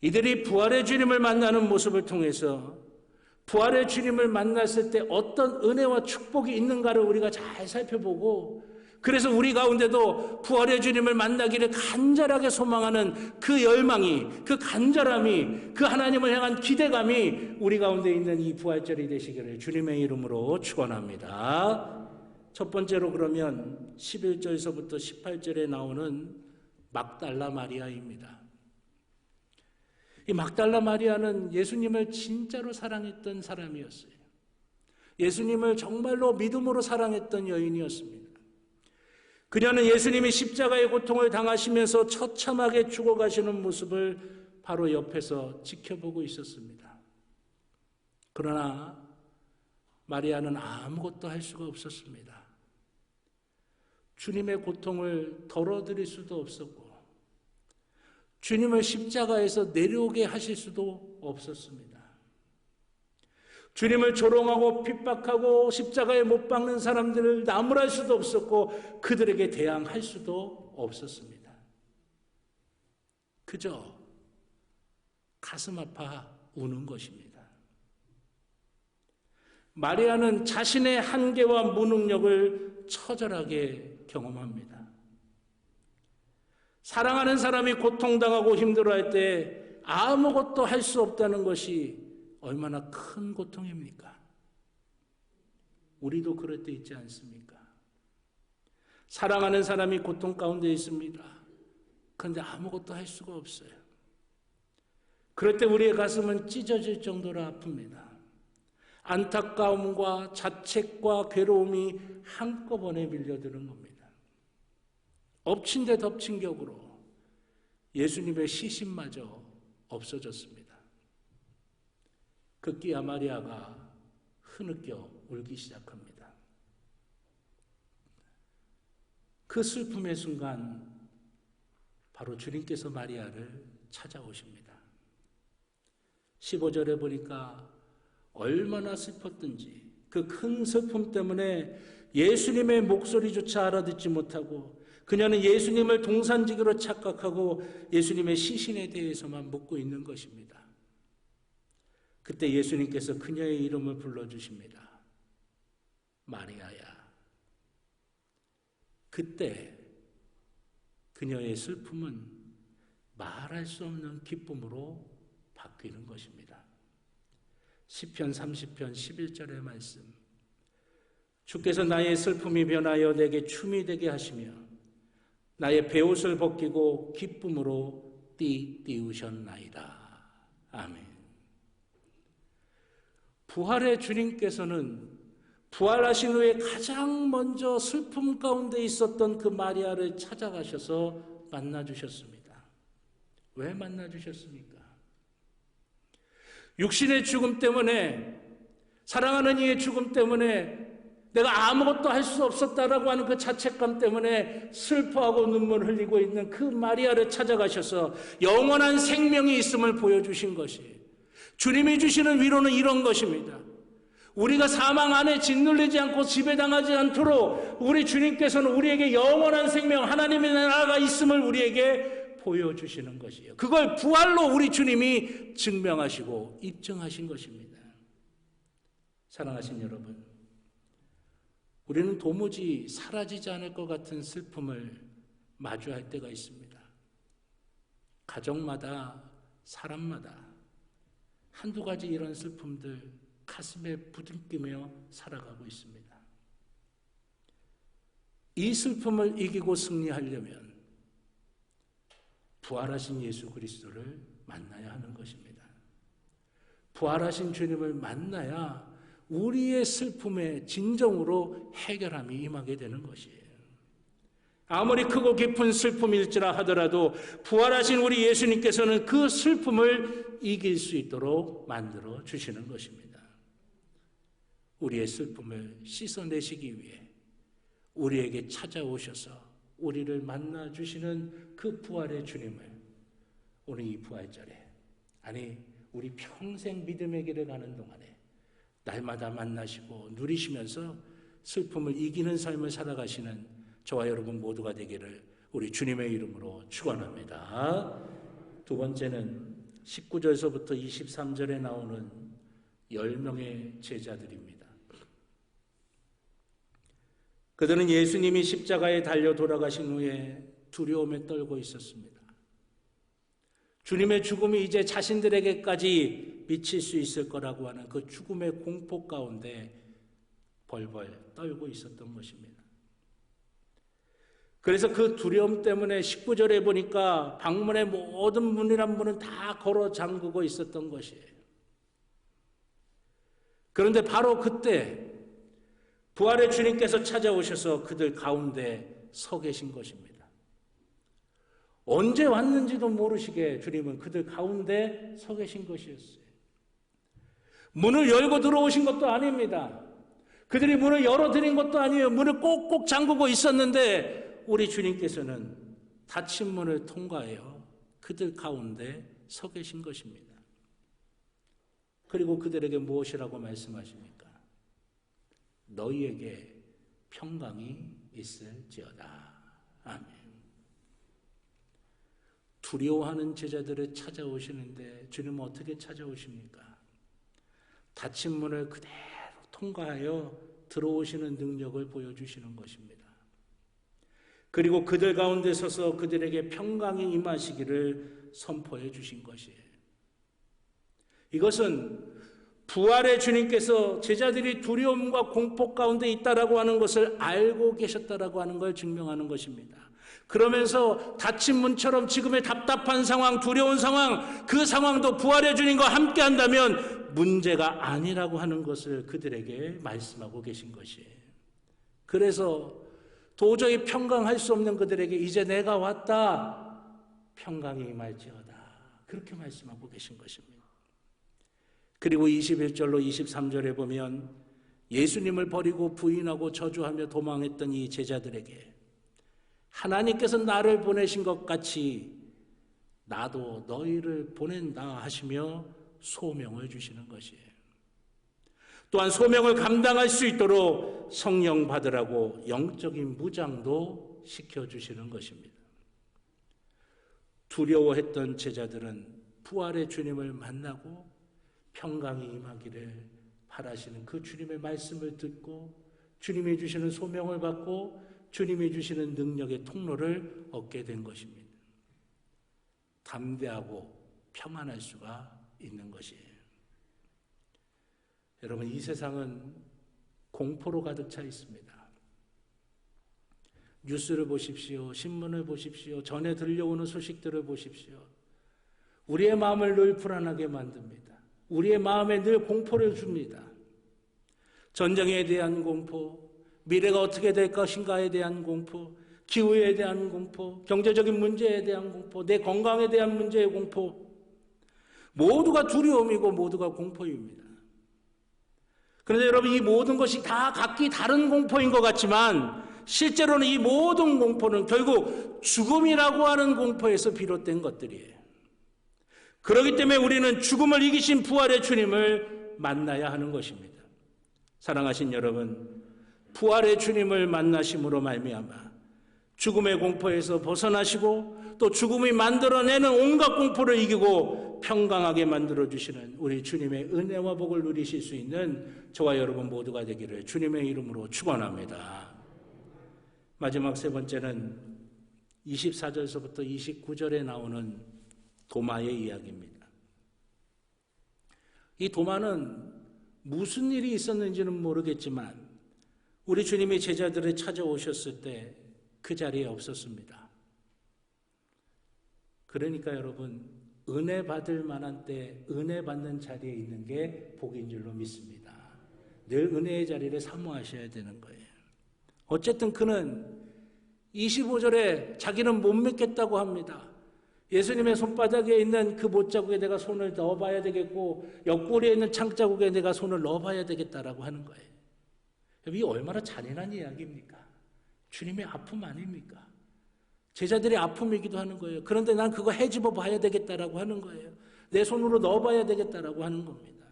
이들이 부활의 주님을 만나는 모습을 통해서 부활의 주님을 만났을 때 어떤 은혜와 축복이 있는가를 우리가 잘 살펴보고, 그래서 우리 가운데도 부활의 주님을 만나기를 간절하게 소망하는 그 열망이, 그 간절함이, 그 하나님을 향한 기대감이 우리 가운데 있는 이 부활절이 되시기를 주님의 이름으로 축원합니다. 첫 번째로 그러면 11절에서부터 18절에 나오는 막달라 마리아입니다. 이 막달라 마리아는 예수님을 진짜로 사랑했던 사람이었어요. 예수님을 정말로 믿음으로 사랑했던 여인이었습니다. 그녀는 예수님이 십자가의 고통을 당하시면서 처참하게 죽어가시는 모습을 바로 옆에서 지켜보고 있었습니다. 그러나 마리아는 아무것도 할 수가 없었습니다. 주님의 고통을 덜어드릴 수도 없었고 주님을 십자가에서 내려오게 하실 수도 없었습니다. 주님을 조롱하고 핍박하고 십자가에 못 박는 사람들을 나무랄 수도 없었고 그들에게 대항할 수도 없었습니다. 그저 가슴 아파 우는 것입니다. 마리아는 자신의 한계와 무능력을 처절하게 경험합니다. 사랑하는 사람이 고통당하고 힘들어할 때 아무것도 할 수 없다는 것이 얼마나 큰 고통입니까? 우리도 그럴 때 있지 않습니까? 사랑하는 사람이 고통 가운데 있습니다. 그런데 아무것도 할 수가 없어요. 그럴 때 우리의 가슴은 찢어질 정도로 아픕니다. 안타까움과 자책과 괴로움이 한꺼번에 밀려드는 겁니다. 엎친 데 덮친 격으로 예수님의 시신마저 없어졌습니다. 급기야 마리아가 흐느껴 울기 시작합니다. 그 슬픔의 순간 바로 주님께서 마리아를 찾아오십니다. 15절에 보니까 얼마나 슬펐든지 그 큰 슬픔 때문에 예수님의 목소리조차 알아듣지 못하고 그녀는 예수님을 동산지기로 착각하고 예수님의 시신에 대해서만 묻고 있는 것입니다. 그때 예수님께서 그녀의 이름을 불러주십니다. 마리아야. 그때 그녀의 슬픔은 말할 수 없는 기쁨으로 바뀌는 것입니다. 시편 30편 11절의 말씀. 주께서 나의 슬픔이 변하여 내게 춤이 되게 하시며 나의 베옷을 벗기고 기쁨으로 띠우셨나이다. 아멘. 부활의 주님께서는 부활하신 후에 가장 먼저 슬픔 가운데 있었던 그 마리아를 찾아가셔서 만나주셨습니다. 왜 만나주셨습니까? 육신의 죽음 때문에, 사랑하는 이의 죽음 때문에 내가 아무것도 할 수 없었다라고 하는 그 자책감 때문에 슬퍼하고 눈물 흘리고 있는 그 마리아를 찾아가셔서 영원한 생명이 있음을 보여주신 것이, 주님이 주시는 위로는 이런 것입니다. 우리가 사망 안에 짓눌리지 않고 지배당하지 않도록 우리 주님께서는 우리에게 영원한 생명, 하나님의 나라가 있음을 우리에게 보여주시는 것이에요. 그걸 부활로 우리 주님이 증명하시고 입증하신 것입니다. 사랑하신 여러분, 우리는 도무지 사라지지 않을 것 같은 슬픔을 마주할 때가 있습니다. 가정마다, 사람마다 한두 가지 이런 슬픔들 가슴에 부둥키며 살아가고 있습니다. 이 슬픔을 이기고 승리하려면 부활하신 예수 그리스도를 만나야 하는 것입니다. 부활하신 주님을 만나야 우리의 슬픔의 진정으로 해결함이 임하게 되는 것이에요. 아무리 크고 깊은 슬픔일지라 하더라도 부활하신 우리 예수님께서는 그 슬픔을 이길 수 있도록 만들어 주시는 것입니다. 우리의 슬픔을 씻어내시기 위해 우리에게 찾아오셔서 우리를 만나 주시는 그 부활의 주님을 오늘 이 부활절에, 아니 우리 평생 믿음의 길을 가는 동안에 날마다 만나시고 누리시면서 슬픔을 이기는 삶을 살아가시는 저와 여러분 모두가 되기를 우리 주님의 이름으로 축원합니다. 두 번째는 19절서부터 23절에 나오는 10명의 제자들입니다. 그들은 예수님이 십자가에 달려 돌아가신 후에 두려움에 떨고 있었습니다. 주님의 죽음이 이제 자신들에게까지 미칠 수 있을 거라고 하는 그 죽음의 공포 가운데 벌벌 떨고 있었던 것입니다. 그래서 그 두려움 때문에 19절에 보니까 방문의 모든 문이란 문은 다 걸어 잠그고 있었던 것이에요. 그런데 바로 그때 부활의 주님께서 찾아오셔서 그들 가운데 서 계신 것입니다. 언제 왔는지도 모르시게 주님은 그들 가운데 서 계신 것이었어요. 문을 열고 들어오신 것도 아닙니다. 그들이 문을 열어드린 것도 아니에요. 문을 꼭꼭 잠그고 있었는데 우리 주님께서는 닫힌 문을 통과하여 그들 가운데 서 계신 것입니다. 그리고 그들에게 무엇이라고 말씀하십니까? 너희에게 평강이 있을지어다. 아멘. 두려워하는 제자들을 찾아오시는데 주님은 어떻게 찾아오십니까? 닫힌 문을 그대로 통과하여 들어오시는 능력을 보여주시는 것입니다. 그리고 그들 가운데 서서 그들에게 평강이 임하시기를 선포해 주신 것이에요. 이것은 부활의 주님께서 제자들이 두려움과 공포 가운데 있다라고 하는 것을 알고 계셨다라고 하는 걸 증명하는 것입니다. 그러면서 닫힌 문처럼 지금의 답답한 상황, 두려운 상황, 그 상황도 부활의 주님과 함께 한다면 문제가 아니라고 하는 것을 그들에게 말씀하고 계신 것이에요. 그래서 도저히 평강할 수 없는 그들에게 이제 내가 왔다, 평강이 임할지어다, 그렇게 말씀하고 계신 것입니다. 그리고 21절로 23절에 보면 예수님을 버리고 부인하고 저주하며 도망했던 이 제자들에게 하나님께서 나를 보내신 것 같이 나도 너희를 보낸다 하시며 소명을 주시는 것이에요. 또한 소명을 감당할 수 있도록 성령 받으라고 영적인 무장도 시켜주시는 것입니다. 두려워했던 제자들은 부활의 주님을 만나고 평강이 임하기를 바라시는 그 주님의 말씀을 듣고 주님이 주시는 소명을 받고 주님이 주시는 능력의 통로를 얻게 된 것입니다. 담대하고 평안할 수가 있는 것이에요. 여러분, 이 세상은 공포로 가득 차 있습니다. 뉴스를 보십시오. 신문을 보십시오. 전에 들려오는 소식들을 보십시오. 우리의 마음을 늘 불안하게 만듭니다. 우리의 마음에 늘 공포를 줍니다. 전쟁에 대한 공포, 미래가 어떻게 될 것인가에 대한 공포, 기후에 대한 공포, 경제적인 문제에 대한 공포, 내 건강에 대한 문제의 공포, 모두가 두려움이고 모두가 공포입니다. 그런데 여러분, 이 모든 것이 다 각기 다른 공포인 것 같지만 실제로는 이 모든 공포는 결국 죽음이라고 하는 공포에서 비롯된 것들이에요. 그렇기 때문에 우리는 죽음을 이기신 부활의 주님을 만나야 하는 것입니다. 사랑하신 여러분, 부활의 주님을 만나심으로 말미암아 죽음의 공포에서 벗어나시고 또 죽음이 만들어내는 온갖 공포를 이기고 평강하게 만들어주시는 우리 주님의 은혜와 복을 누리실 수 있는 저와 여러분 모두가 되기를 주님의 이름으로 축원합니다. 마지막 세 번째는 24절서부터 29절에 나오는 도마의 이야기입니다. 이 도마는 무슨 일이 있었는지는 모르겠지만 우리 주님이 제자들을 찾아오셨을 때 그 자리에 없었습니다. 그러니까 여러분, 은혜 받을 만한 때 은혜 받는 자리에 있는 게 복인 줄로 믿습니다. 늘 은혜의 자리를 사모하셔야 되는 거예요. 어쨌든 그는 25절에 자기는 못 믿겠다고 합니다. 예수님의 손바닥에 있는 그 못자국에 내가 손을 넣어봐야 되겠고 옆구리에 있는 창자국에 내가 손을 넣어봐야 되겠다라고 하는 거예요. 이게 얼마나 잔인한 이야기입니까? 주님의 아픔 아닙니까? 제자들의 아픔이기도 하는 거예요. 그런데 난 그거 헤집어 봐야 되겠다라고 하는 거예요. 내 손으로 넣어봐야 되겠다라고 하는 겁니다.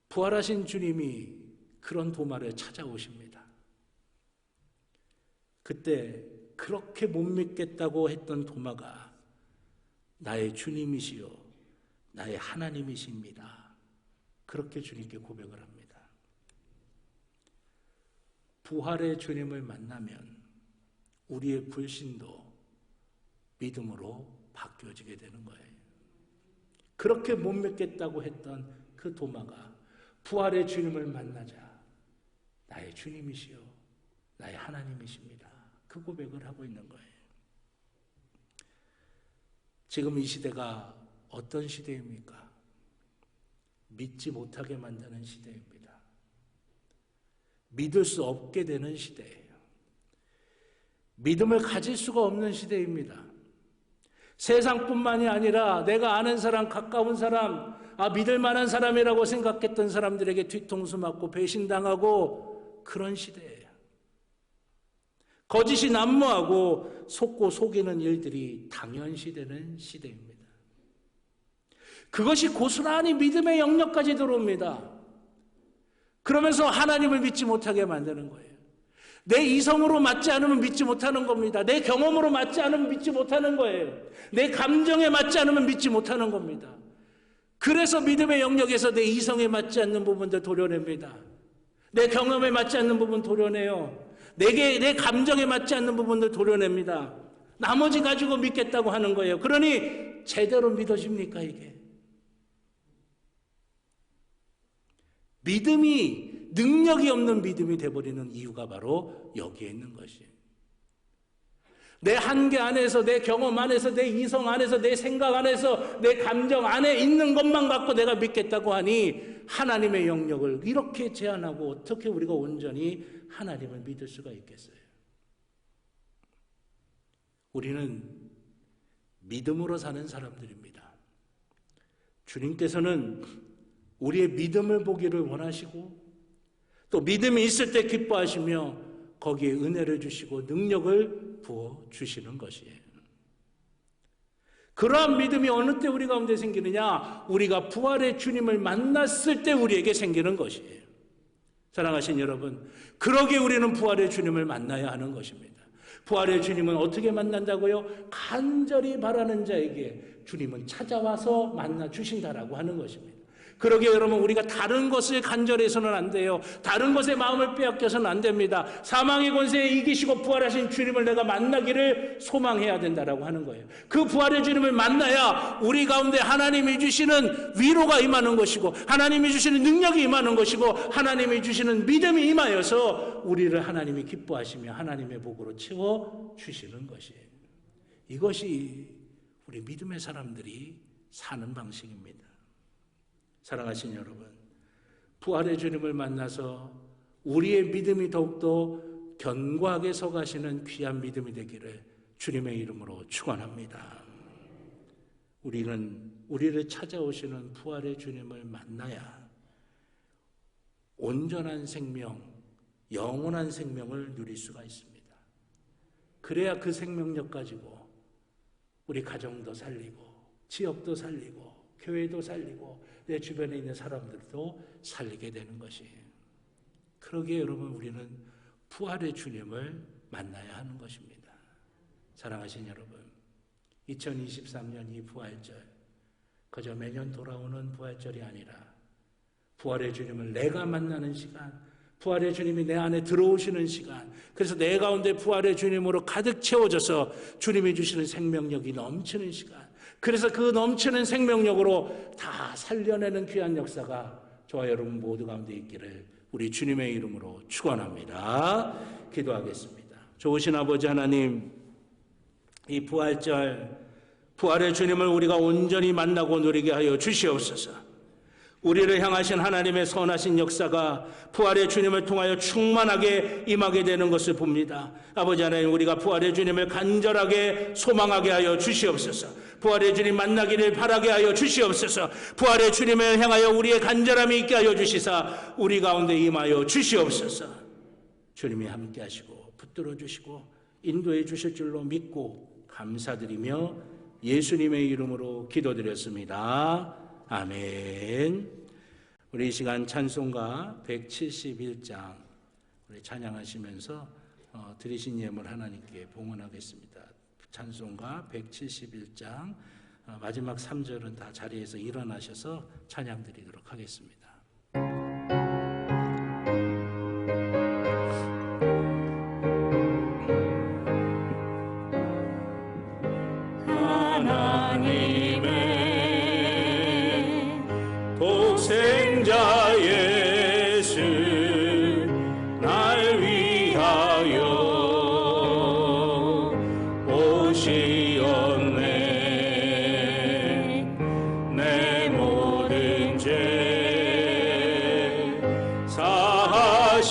부활하신 주님이 그런 도마를 찾아오십니다. 그때 그렇게 못 믿겠다고 했던 도마가 나의 주님이시요 나의 하나님이십니다. 그렇게 주님께 고백을 합니다. 부활의 주님을 만나면 우리의 불신도 믿음으로 바뀌어지게 되는 거예요. 그렇게 못 믿겠다고 했던 그 도마가 부활의 주님을 만나자 나의 주님이시요 나의 하나님이십니다. 그 고백을 하고 있는 거예요. 지금 이 시대가 어떤 시대입니까? 믿지 못하게 만드는 시대입니다. 믿을 수 없게 되는 시대예요. 믿음을 가질 수가 없는 시대입니다. 세상뿐만이 아니라 내가 아는 사람, 가까운 사람, 믿을 만한 사람이라고 생각했던 사람들에게 뒤통수 맞고 배신당하고 그런 시대예요. 거짓이 난무하고 속고 속이는 일들이 당연시되는 시대입니다. 그것이 고스란히 믿음의 영역까지 들어옵니다. 그러면서 하나님을 믿지 못하게 만드는 거예요. 내 이성으로 맞지 않으면 믿지 못하는 겁니다. 내 경험으로 맞지 않으면 믿지 못하는 거예요. 내 감정에 맞지 않으면 믿지 못하는 겁니다. 그래서 믿음의 영역에서 내 이성에 맞지 않는 부분들 도려냅니다. 내 경험에 맞지 않는 부분 도려내요. 내 감정에 맞지 않는 부분들 도려냅니다. 나머지 가지고 믿겠다고 하는 거예요. 그러니 제대로 믿어집니까 이게? 믿음이 능력이 없는 믿음이 돼버리는 이유가 바로 여기에 있는 것이에요. 내 한계 안에서, 내 경험 안에서, 내 이성 안에서, 내 생각 안에서, 내 감정 안에 있는 것만 갖고 내가 믿겠다고 하니 하나님의 영역을 이렇게 제한하고 어떻게 우리가 온전히 하나님을 믿을 수가 있겠어요? 우리는 믿음으로 사는 사람들입니다. 주님께서는 우리의 믿음을 보기를 원하시고 또 믿음이 있을 때 기뻐하시며 거기에 은혜를 주시고 능력을 부어주시는 것이에요. 그러한 믿음이 어느 때 우리 가운데 생기느냐? 우리가 부활의 주님을 만났을 때 우리에게 생기는 것이에요. 사랑하신 여러분, 그러기에 우리는 부활의 주님을 만나야 하는 것입니다. 부활의 주님은 어떻게 만난다고요? 간절히 바라는 자에게 주님은 찾아와서 만나 주신다라고 하는 것입니다. 그러기에 여러분, 우리가 다른 것을 간절해서는 안 돼요. 다른 것에 마음을 빼앗겨서는 안 됩니다. 사망의 권세에 이기시고 부활하신 주님을 내가 만나기를 소망해야 된다라고 하는 거예요. 그 부활의 주님을 만나야 우리 가운데 하나님이 주시는 위로가 임하는 것이고 하나님이 주시는 능력이 임하는 것이고 하나님이 주시는 믿음이 임하여서 우리를 하나님이 기뻐하시며 하나님의 복으로 채워주시는 것이에요. 이것이 우리 믿음의 사람들이 사는 방식입니다. 사랑하신 여러분, 부활의 주님을 만나서 우리의 믿음이 더욱더 견고하게 서가시는 귀한 믿음이 되기를 주님의 이름으로 축원합니다. 우리는 우리를 찾아오시는 부활의 주님을 만나야 온전한 생명, 영원한 생명을 누릴 수가 있습니다. 그래야 그 생명력 가지고 우리 가정도 살리고 지역도 살리고 교회도 살리고 내 주변에 있는 사람들도 살리게 되는 것이에요. 그러기에 여러분, 우리는 부활의 주님을 만나야 하는 것입니다. 사랑하신 여러분, 2023년 이 부활절, 그저 매년 돌아오는 부활절이 아니라 부활의 주님을 내가 만나는 시간, 부활의 주님이 내 안에 들어오시는 시간, 그래서 내 가운데 부활의 주님으로 가득 채워져서 주님이 주시는 생명력이 넘치는 시간, 그래서 그 넘치는 생명력으로 다 살려내는 귀한 역사가 저와 여러분 모두 가운데 있기를 우리 주님의 이름으로 축원합니다. 기도하겠습니다. 좋으신 아버지 하나님, 이 부활절, 부활의 주님을 우리가 온전히 만나고 누리게 하여 주시옵소서. 우리를 향하신 하나님의 선하신 역사가 부활의 주님을 통하여 충만하게 임하게 되는 것을 봅니다. 아버지 하나님, 우리가 부활의 주님을 간절하게 소망하게 하여 주시옵소서. 부활의 주님 만나기를 바라게 하여 주시옵소서. 부활의 주님을 향하여 우리의 간절함이 있게 하여 주시사 우리 가운데 임하여 주시옵소서. 주님이 함께 하시고 붙들어 주시고 인도해 주실 줄로 믿고 감사드리며 예수님의 이름으로 기도드렸습니다. 아멘. 우리 이 시간 찬송가 171장 우리 찬양하시면서 드리신 예물 하나님께 봉헌하겠습니다. 찬송가 171장 마지막 3절은 다 자리에서 일어나셔서 찬양 드리도록 하겠습니다. 독생자 예수 날 위하여 오시었네. 내 모든 죄 사하시려고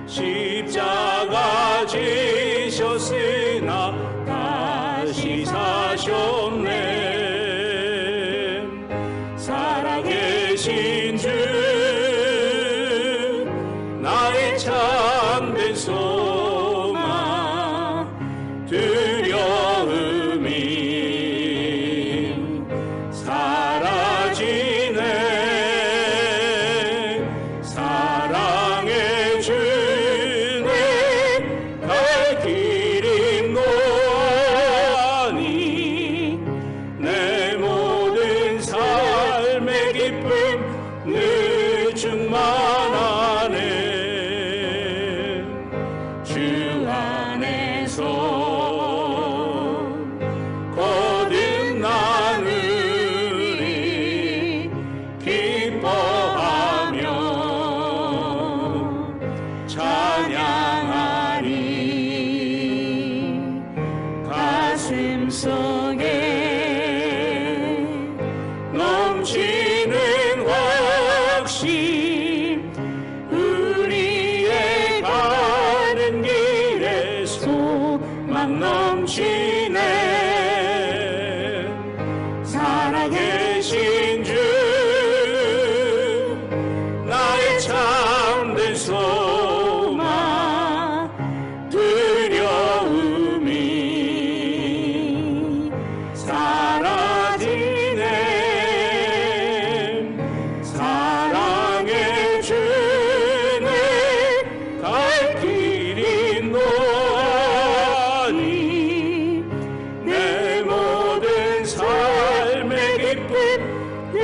십자가 지셨으나 다시 사셨네. 살아계신 주 나의 참된 소망 두려움이 늘 충만하네. 주 안에서 거듭나느니 기뻐하며 찬양하리. 가슴 속에 넘치는 확신, 우리의 가는 길에 소망 넘치네. 살아계신 주, 나의 참된 소망, 두려움이 사라지네. 사랑의 주는 갈 길이 노하니 내 모든 삶의 기쁨이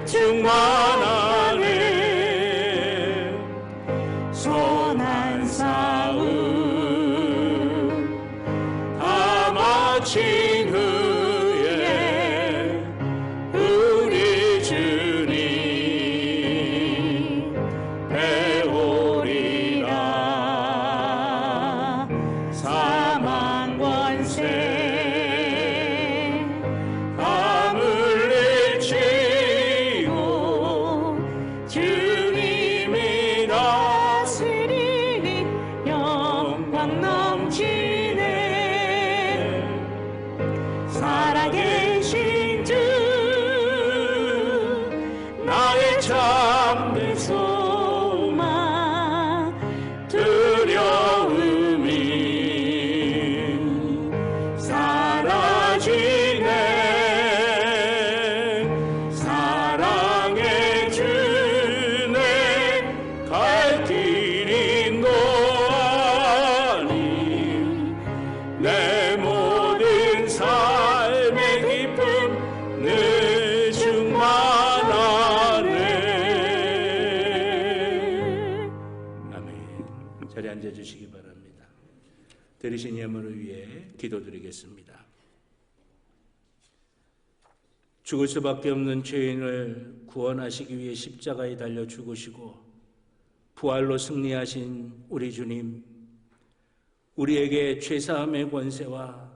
충만하네. 선한 싸움 다 마친 후에 우리 주님 배우리라. 사망 권세 다 물리치고 주님이 다스리니 영광 넘치네. 살아계신 주, 나의 참된 소망, 두려움이 사라지네. 사랑의 주네 갈 길이 노하니 내 모든 삶의 기쁨 늘 충만하네. 아멘. 자리에 앉아주시기 바랍니다. 드리신 예물을 위해 기도드리겠습니다. 죽을 수밖에 없는 죄인을 구원하시기 위해 십자가에 달려 죽으시고 부활로 승리하신 우리 주님, 우리에게 죄사함의 권세와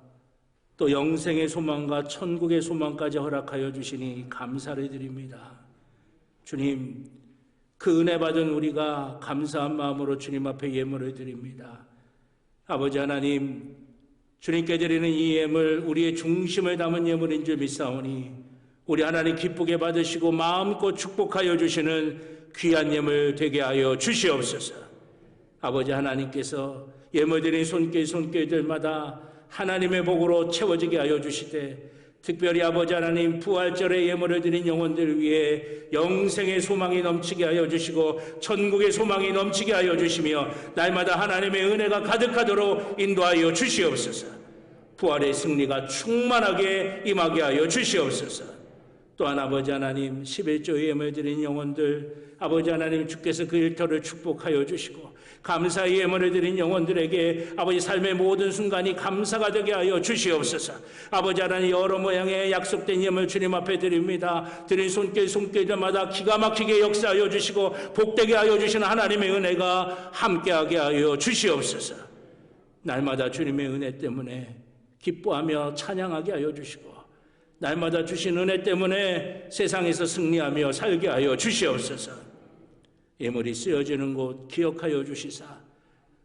또 영생의 소망과 천국의 소망까지 허락하여 주시니 감사를 드립니다. 주님, 그 은혜 받은 우리가 감사한 마음으로 주님 앞에 예물을 드립니다. 아버지 하나님, 주님께 드리는 이 예물, 우리의 중심을 담은 예물인 줄 믿사오니 우리 하나님 기쁘게 받으시고 마음껏 축복하여 주시는 귀한 예물 되게 하여 주시옵소서. 아버지 하나님께서 예물 드린 손길들마다 하나님의 복으로 채워지게 하여 주시되, 특별히 아버지 하나님 부활절에 예물을 드린 영혼들을 위해 영생의 소망이 넘치게 하여 주시고 천국의 소망이 넘치게 하여 주시며 날마다 하나님의 은혜가 가득하도록 인도하여 주시옵소서. 부활의 승리가 충만하게 임하게 하여 주시옵소서. 또한 아버지 하나님 11조 예물 드린 영혼들, 아버지 하나님 주께서 그 일터를 축복하여 주시고 감사의 예물을 드린 영혼들에게 아버지 삶의 모든 순간이 감사가 되게 하여 주시옵소서. 아버지 하나님 여러 모양의 약속된 예물 주님 앞에 드립니다. 드린 손길마다 기가 막히게 역사하여 주시고 복되게 하여 주시는 하나님의 은혜가 함께하게 하여 주시옵소서. 날마다 주님의 은혜 때문에 기뻐하며 찬양하게 하여 주시고 날마다 주신 은혜 때문에 세상에서 승리하며 살게 하여 주시옵소서. 예물이 쓰여지는 곳 기억하여 주시사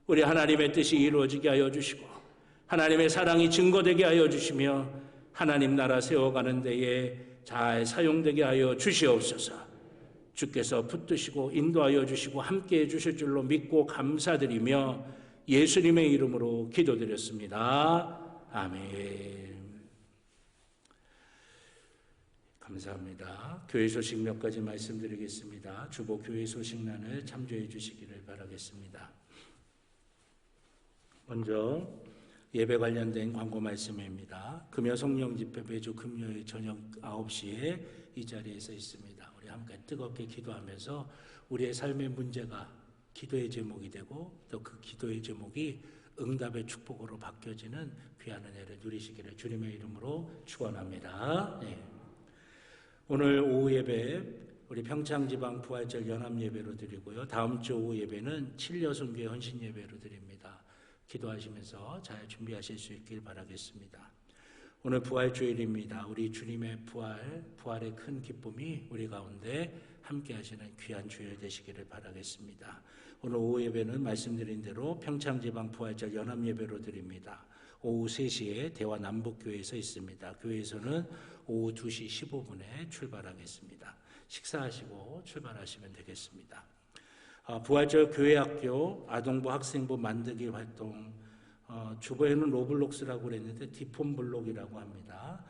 우리 하나님의 뜻이 이루어지게 하여 주시고 하나님의 사랑이 증거되게 하여 주시며 하나님 나라 세워가는 데에 잘 사용되게 하여 주시옵소서. 주께서 붙드시고 인도하여 주시고 함께해 주실 줄로 믿고 감사드리며 예수님의 이름으로 기도드렸습니다. 아멘. 감사합니다. 교회 소식 몇 가지 말씀드리겠습니다. 주보 교회 소식란을 참조해 주시기를 바라겠습니다. 먼저 예배 관련된 광고 말씀입니다. 금요 성령 집회 매주 금요일 저녁 9시에 이 자리에서 있습니다. 우리 함께 뜨겁게 기도하면서 우리의 삶의 문제가 기도의 제목이 되고 또 그 기도의 제목이 응답의 축복으로 바뀌어지는 귀한 은혜를 누리시기를 주님의 이름으로 축원합니다. 네. 오늘 오후 예배 우리 평창지방 부활절 연합 예배로 드리고요. 다음 주 오후 예배는 7여순교회 헌신 예배로 드립니다. 기도하시면서 잘 준비하실 수 있길 바라겠습니다. 오늘 부활주일입니다. 우리 주님의 부활의 큰 기쁨이 우리 가운데 함께 하시는 귀한 주일 되시기를 바라겠습니다. 오늘 오후 예배는 말씀드린 대로 평창지방 부활절 연합 예배로 드립니다. 오후 3시에 대화 남북교회에서 있습니다. 교회에서는 오후 2시 15분에 출발하겠습니다. 식사하시고 출발하시면 되겠습니다. 부활절 교회학교 아동부 학생부 만들기 활동 주보에는 로블록스라고 그랬는데 디폼블록이라고 합니다.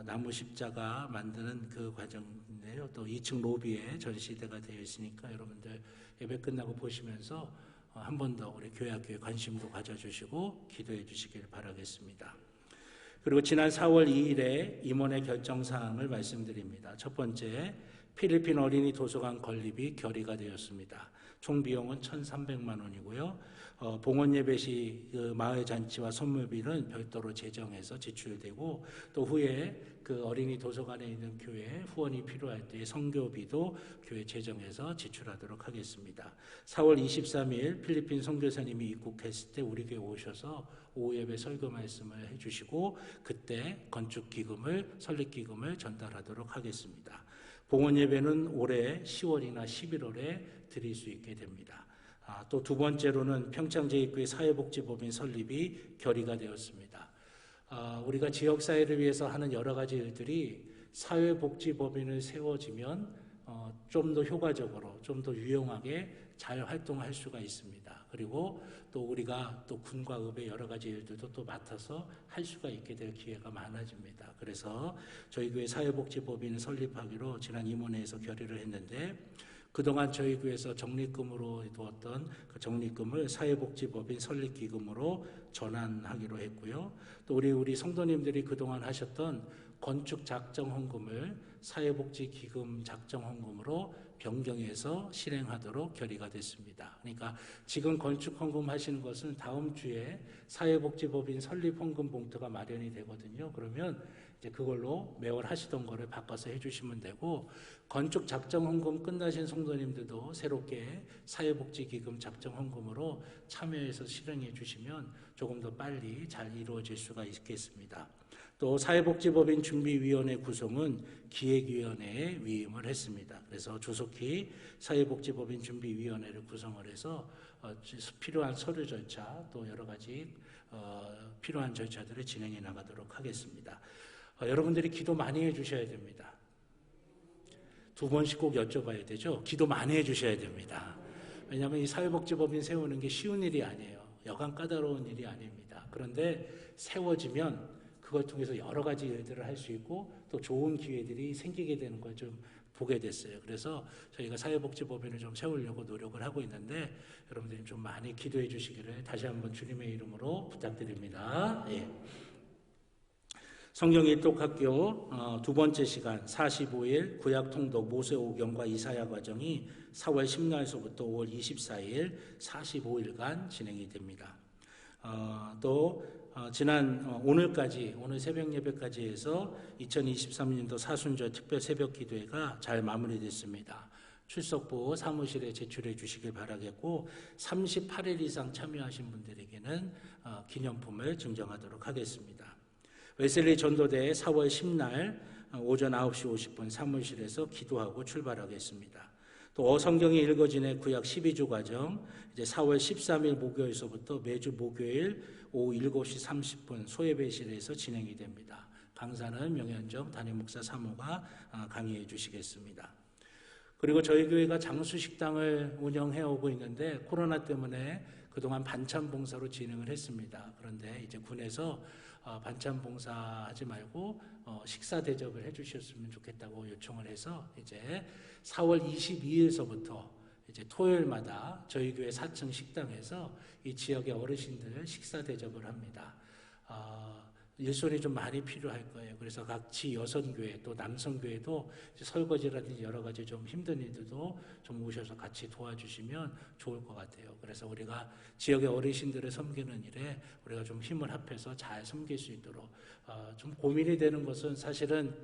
나무 십자가 만드는 그 과정인데요. 또 2층 로비에 전시대가 되어 있으니까 여러분들 예배 끝나고 보시면서 한 번 더 우리 교회학교에 관심도 가져주시고 기도해 주시길 바라겠습니다. 그리고 지난 4월 2일에 임원의 결정사항을 말씀드립니다. 첫 번째, 필리핀 어린이 도서관 건립이 결의가 되었습니다. 총 비용은 1,300만 원이고요. 봉헌 예배 시 그 마을 잔치와 선물비는 별도로 재정해서 지출되고 또 후에 그 어린이 도서관에 있는 교회 후원이 필요할 때 선교비도 교회 재정해서 지출하도록 하겠습니다. 4월 23일 필리핀 선교사님이 입국했을 때 우리 교회 오셔서 오후 예배 설교 말씀을 해주시고 그때 건축기금을 설립기금을 전달하도록 하겠습니다. 봉헌 예배는 올해 10월이나 11월에 드릴 수 있게 됩니다. 또 두 번째로는 평창제일교회 사회복지법인 설립이 결의가 되었습니다. 우리가 지역사회를 위해서 하는 여러 가지 일들이 사회복지법인을 세워지면 좀 더 효과적으로, 좀 더 유용하게 잘 활동할 수가 있습니다. 그리고 또 우리가 또 군과 읍의 여러 가지 일들도 또 맡아서 할 수가 있게 될 기회가 많아집니다. 그래서 저희 교회 사회복지법인을 설립하기로 지난 임원회에서 결의를 했는데 그동안 저희 교회에서 적립금으로 두었던 그 적립금을 사회복지법인 설립기금으로 전환하기로 했고요. 또 우리 성도님들이 그동안 하셨던 건축 작정 헌금을 사회복지기금 작정 헌금으로 변경해서 실행하도록 결의가 됐습니다. 그러니까 지금 건축 헌금 하시는 것은 다음 주에 사회복지법인 설립 헌금 봉투가 마련이 되거든요. 그러면 이제 그걸로 매월 하시던 거를 바꿔서 해주시면 되고 건축 작정 헌금 끝나신 성도님들도 새롭게 사회복지기금 작정 헌금으로 참여해서 실행해 주시면 조금 더 빨리 잘 이루어질 수가 있겠습니다. 또 사회복지법인 준비위원회 구성은 기획위원회에 위임을 했습니다. 그래서 조속히 사회복지법인 준비위원회를 구성을 해서 필요한 서류 절차 또 여러 가지 필요한 절차들을 진행해 나가도록 하겠습니다. 여러분들이 기도 많이 해주셔야 됩니다. 2번씩 꼭 여쭤봐야 되죠. 기도 많이 해주셔야 됩니다. 왜냐하면 이 사회복지법인 세우는 게 쉬운 일이 아니에요. 여간 까다로운 일이 아닙니다. 그런데 세워지면 그걸 통해서 여러 가지 일들을 할 수 있고 또 좋은 기회들이 생기게 되는 걸 좀 보게 됐어요. 그래서 저희가 사회복지법인을 좀 세우려고 노력을 하고 있는데 여러분들이 좀 많이 기도해 주시기를 다시 한번 주님의 이름으로 부탁드립니다. 예. 성경 일독학교 두 번째 시간 45일 구약 통독 모세오경과 이사야 과정이 4월 10날서부터 5월 24일 45일간 진행이 됩니다. 또 오늘까지 오늘 새벽 예배까지 해서 2023년도 사순절 특별 새벽 기도회가 잘 마무리됐습니다. 출석부 사무실에 제출해 주시길 바라겠고 38일 이상 참여하신 분들에게는 기념품을 증정하도록 하겠습니다. 웨슬리 전도대 4월 10날 오전 9시 50분 사무실에서 기도하고 출발하겠습니다. 또 성경이 읽어지는 구약 12주 과정 이제 4월 13일 목요일서부터 매주 목요일 오후 7시 30분 소예배실에서 진행이 됩니다. 강사는 명현정 담임목사 사모가 강의해 주시겠습니다. 그리고 저희 교회가 장수식당을 운영해 오고 있는데 코로나 때문에 그동안 반찬 봉사로 진행을 했습니다. 그런데 이제 군에서 반찬 봉사하지 말고 식사 대접을 해주셨으면 좋겠다고 요청을 해서 이제 4월 22일서부터 이제 토요일마다 저희 교회 4층 식당에서 이 지역의 어르신들 식사 대접을 합니다. 일손이 좀 많이 필요할 거예요. 그래서 각 지 여선교회 또 남성교회도 설거지라든지 여러 가지 좀 힘든 일들도 좀 오셔서 같이 도와주시면 좋을 것 같아요. 그래서 우리가 지역의 어르신들을 섬기는 일에 우리가 좀 힘을 합해서 잘 섬길 수 있도록 좀 고민이 되는 것은 사실은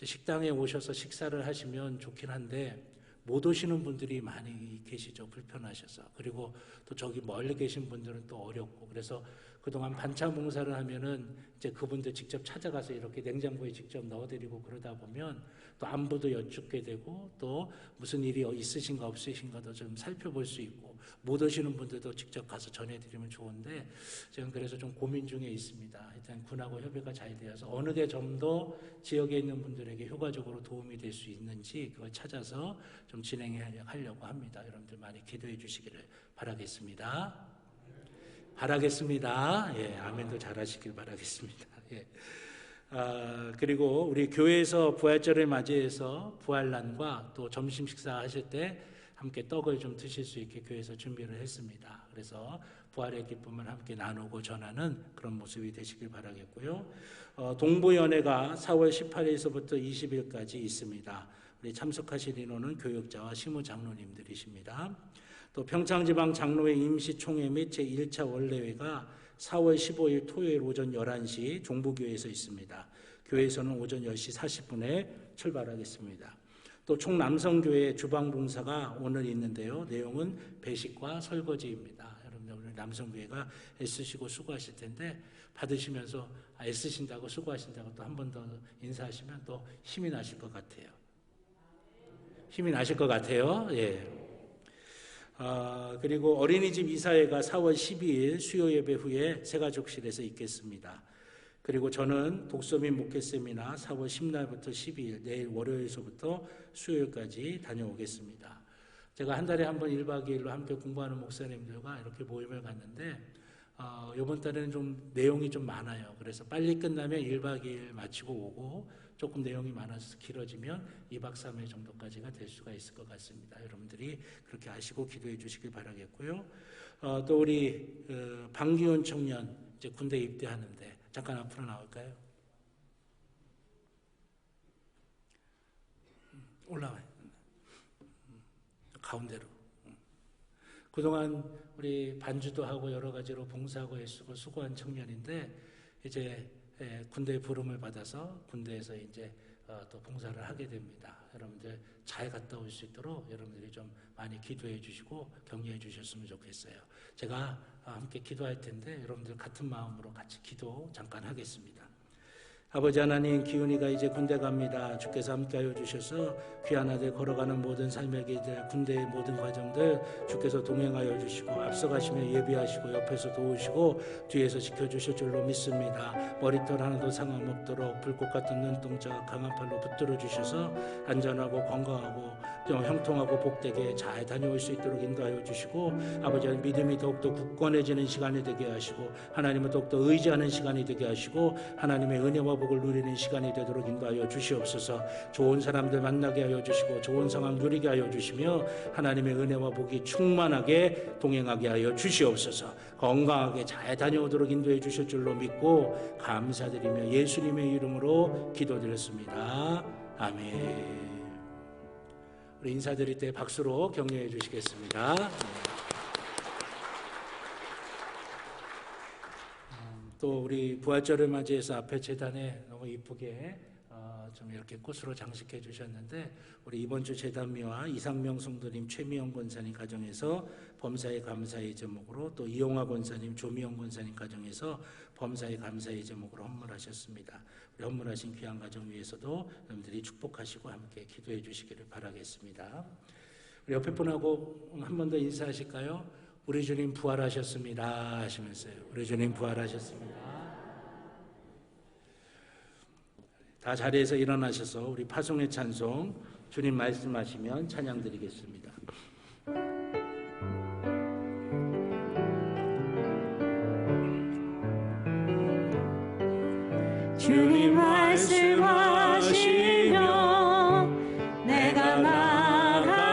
식당에 오셔서 식사를 하시면 좋긴 한데 못 오시는 분들이 많이 계시죠. 불편하셔서. 그리고 또 저기 멀리 계신 분들은 또 어렵고 그래서 그동안 반찬 봉사를 하면은 이제 그분들 직접 찾아가서 이렇게 냉장고에 직접 넣어드리고 그러다 보면 또 안부도 여쭙게 되고 또 무슨 일이 있으신가 없으신가도 좀 살펴볼 수 있고 못 오시는 분들도 직접 가서 전해드리면 좋은데 지금 그래서 좀 고민 중에 있습니다. 일단 군하고 협의가 잘 되어서 어느 게 좀 더 지역에 있는 분들에게 효과적으로 도움이 될 수 있는지 그걸 찾아서 좀 진행하려고 합니다. 여러분들 많이 기도해 주시기를 바라겠습니다. 예, 아멘도 잘하시길 바라겠습니다. 예. 그리고 우리 교회에서 부활절을 맞이해서 부활란과 또 점심 식사 하실 때 함께 떡을 좀 드실 수 있게 교회에서 준비를 했습니다. 그래서 부활의 기쁨을 함께 나누고 전하는 그런 모습이 되시길 바라겠고요. 동부연회가 4월 18일서부터 20일까지 있습니다. 우리 참석하실 인원은 교육자와 시무장로님들이십니다. 또 평창지방 장로회 임시총회 및 제1차 원례회가 4월 15일 토요일 오전 11시 종부교회에서 있습니다. 교회에서는 오전 10시 40분에 출발하겠습니다. 또 총남성교회 주방봉사가 오늘 있는데요. 내용은 배식과 설거지입니다. 여러분들 오늘 남성교회가 애쓰시고 수고하실 텐데 받으시면서 애쓰신다고 수고하신다고 또 한 번 더 인사하시면 또 힘이 나실 것 같아요. 예. 그리고 어린이집 이사회가 4월 12일 수요 예배 후에 새가족실에서 있겠습니다. 그리고 저는 독서 및 목회 세미나 4월 10날부터 12일 내일 월요일서부터 수요일까지 다녀오겠습니다. 제가 한 달에 한 번 1박 2일로 함께 공부하는 목사님들과 이렇게 모임을 갔는데 이번 달에는 좀 내용이 좀 많아요. 그래서 빨리 끝나면 1박 2일 마치고 오고 조금 내용이 많아서 길어지면 2박 3일 정도까지가 될 수가 있을 것 같습니다. 여러분들이 그렇게 아시고 기도해 주시길 바라겠고요. 또 우리 방기훈 청년 이제 군대 입대하는데 잠깐 앞으로 나올까요? 올라와요. 가운데로. 그동안 우리 반주도 하고 여러 가지로 봉사하고 애쓰고 수고한 청년인데 이제 군대의 부름을 받아서 군대에서 이제 또 봉사를 하게 됩니다. 여러분들 잘 갔다 올 수 있도록 여러분들이 좀 많이 기도해 주시고 격려해 주셨으면 좋겠어요. 제가 함께 기도할 텐데 여러분들 같은 마음으로 같이 기도 잠깐 하겠습니다. 아버지 하나님, 기훈이가 이제 군대 갑니다. 주께서 함께하여 주셔서 귀한 아들 걸어가는 모든 삶의 길들, 군대의 모든 과정들 주께서 동행하여 주시고 앞서가시며 예비하시고 옆에서 도우시고 뒤에서 지켜주실 줄로 믿습니다. 머리털 하나도 상함 없도록 불꽃 같은 눈동자 강한 팔로 붙들어 주셔서 안전하고 건강하고 형통하고 복되게 잘 다녀올 수 있도록 인도하여 주시고 아버지 믿음이 더욱더 굳건해지는 시간이 되게 하시고 하나님을 더욱더 의지하는 시간이 되게 하시고 하나님의 은혜와 복을 누리는 시간이 되도록 인도하여 주시옵소서. 좋은 사람들 만나게 하여 주시고 좋은 상황 누리게 하여 주시며 하나님의 은혜와 복이 충만하게 동행하게 하여 주시옵소서. 건강하게 잘 다녀오도록 인도해 주실 줄로 믿고 감사드리며 예수님의 이름으로 기도드렸습니다. 아멘. 우리 인사드릴 때 박수로 격려해 주시겠습니다. 또 우리 부활절을 맞이해서 앞에 제단에 너무 이쁘게 좀 이렇게 꽃으로 장식해 주셨는데 우리 이번 주 제단미와 이상명 성도님, 최미영 권사님 가정에서 범사에 감사의 제목으로 또 이용화 권사님, 조미영 권사님 가정에서 범사에 감사의 제목으로 헌물하셨습니다. 우리 헌물하신 귀한 가정 위해서도 여러분들이 축복하시고 함께 기도해 주시기를 바라겠습니다. 우리 옆에 분하고 한 번 더 인사하실까요? 우리 주님 부활하셨습니다 하시면서요. 우리 주님 부활하셨습니다. 다 자리에서 일어나셔서 우리 파송의 찬송 주님 말씀하시면 찬양 드리겠습니다. 주님 말씀하시며 내가 나가리라.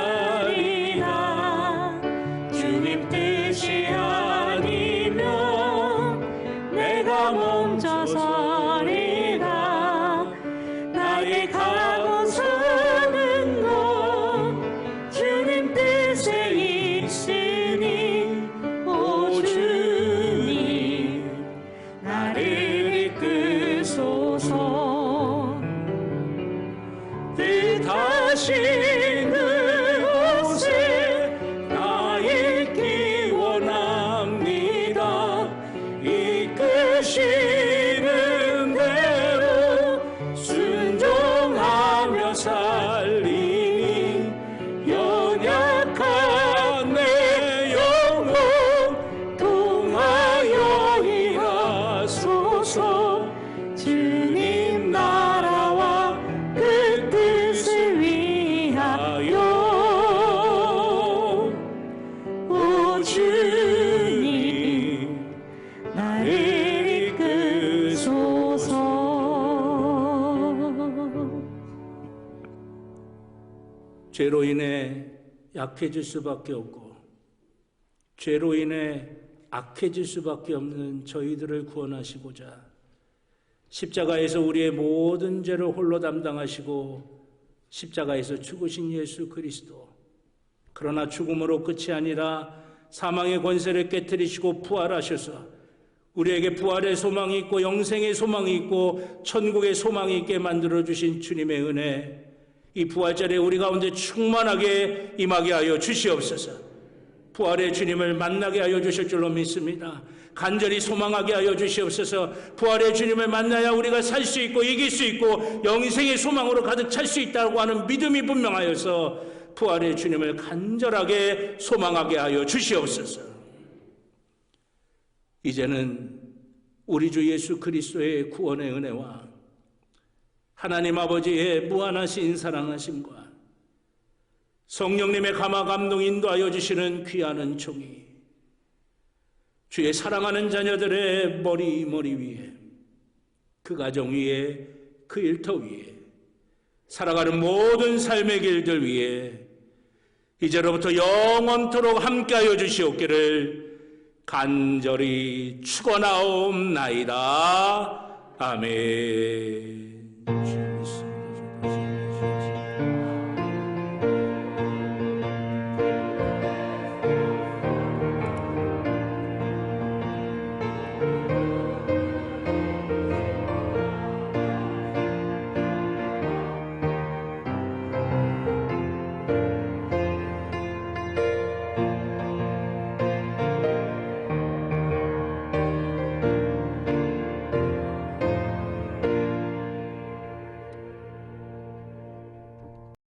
주님 뜻이 아니면 내가 멈춰서 죄로 인해 약해질 수밖에 없고 죄로 인해 악해질 수밖에 없는 저희들을 구원하시고자 십자가에서 우리의 모든 죄를 홀로 담당하시고 십자가에서 죽으신 예수 그리스도, 그러나 죽음으로 끝이 아니라 사망의 권세를 깨뜨리시고 부활하셔서 우리에게 부활의 소망이 있고 영생의 소망이 있고 천국의 소망이 있게 만들어주신 주님의 은혜, 이 부활절에 우리 가운데 충만하게 임하게 하여 주시옵소서. 부활의 주님을 만나게 하여 주실 줄로 믿습니다. 간절히 소망하게 하여 주시옵소서. 부활의 주님을 만나야 우리가 살 수 있고 이길 수 있고 영생의 소망으로 가득 찰 수 있다고 하는 믿음이 분명하여서 부활의 주님을 간절하게 소망하게 하여 주시옵소서. 이제는 우리 주 예수 그리스도의 구원의 은혜와 하나님 아버지의 무한하신 사랑하심과 성령님의 감화 감동 인도하여 주시는 귀한 은총이 주의 사랑하는 자녀들의 머리 위에, 그 가정 위에, 그 일터 위에, 살아가는 모든 삶의 길들 위에 이제로부터 영원토록 함께하여 주시옵기를 간절히 축원하옵나이다. 아멘.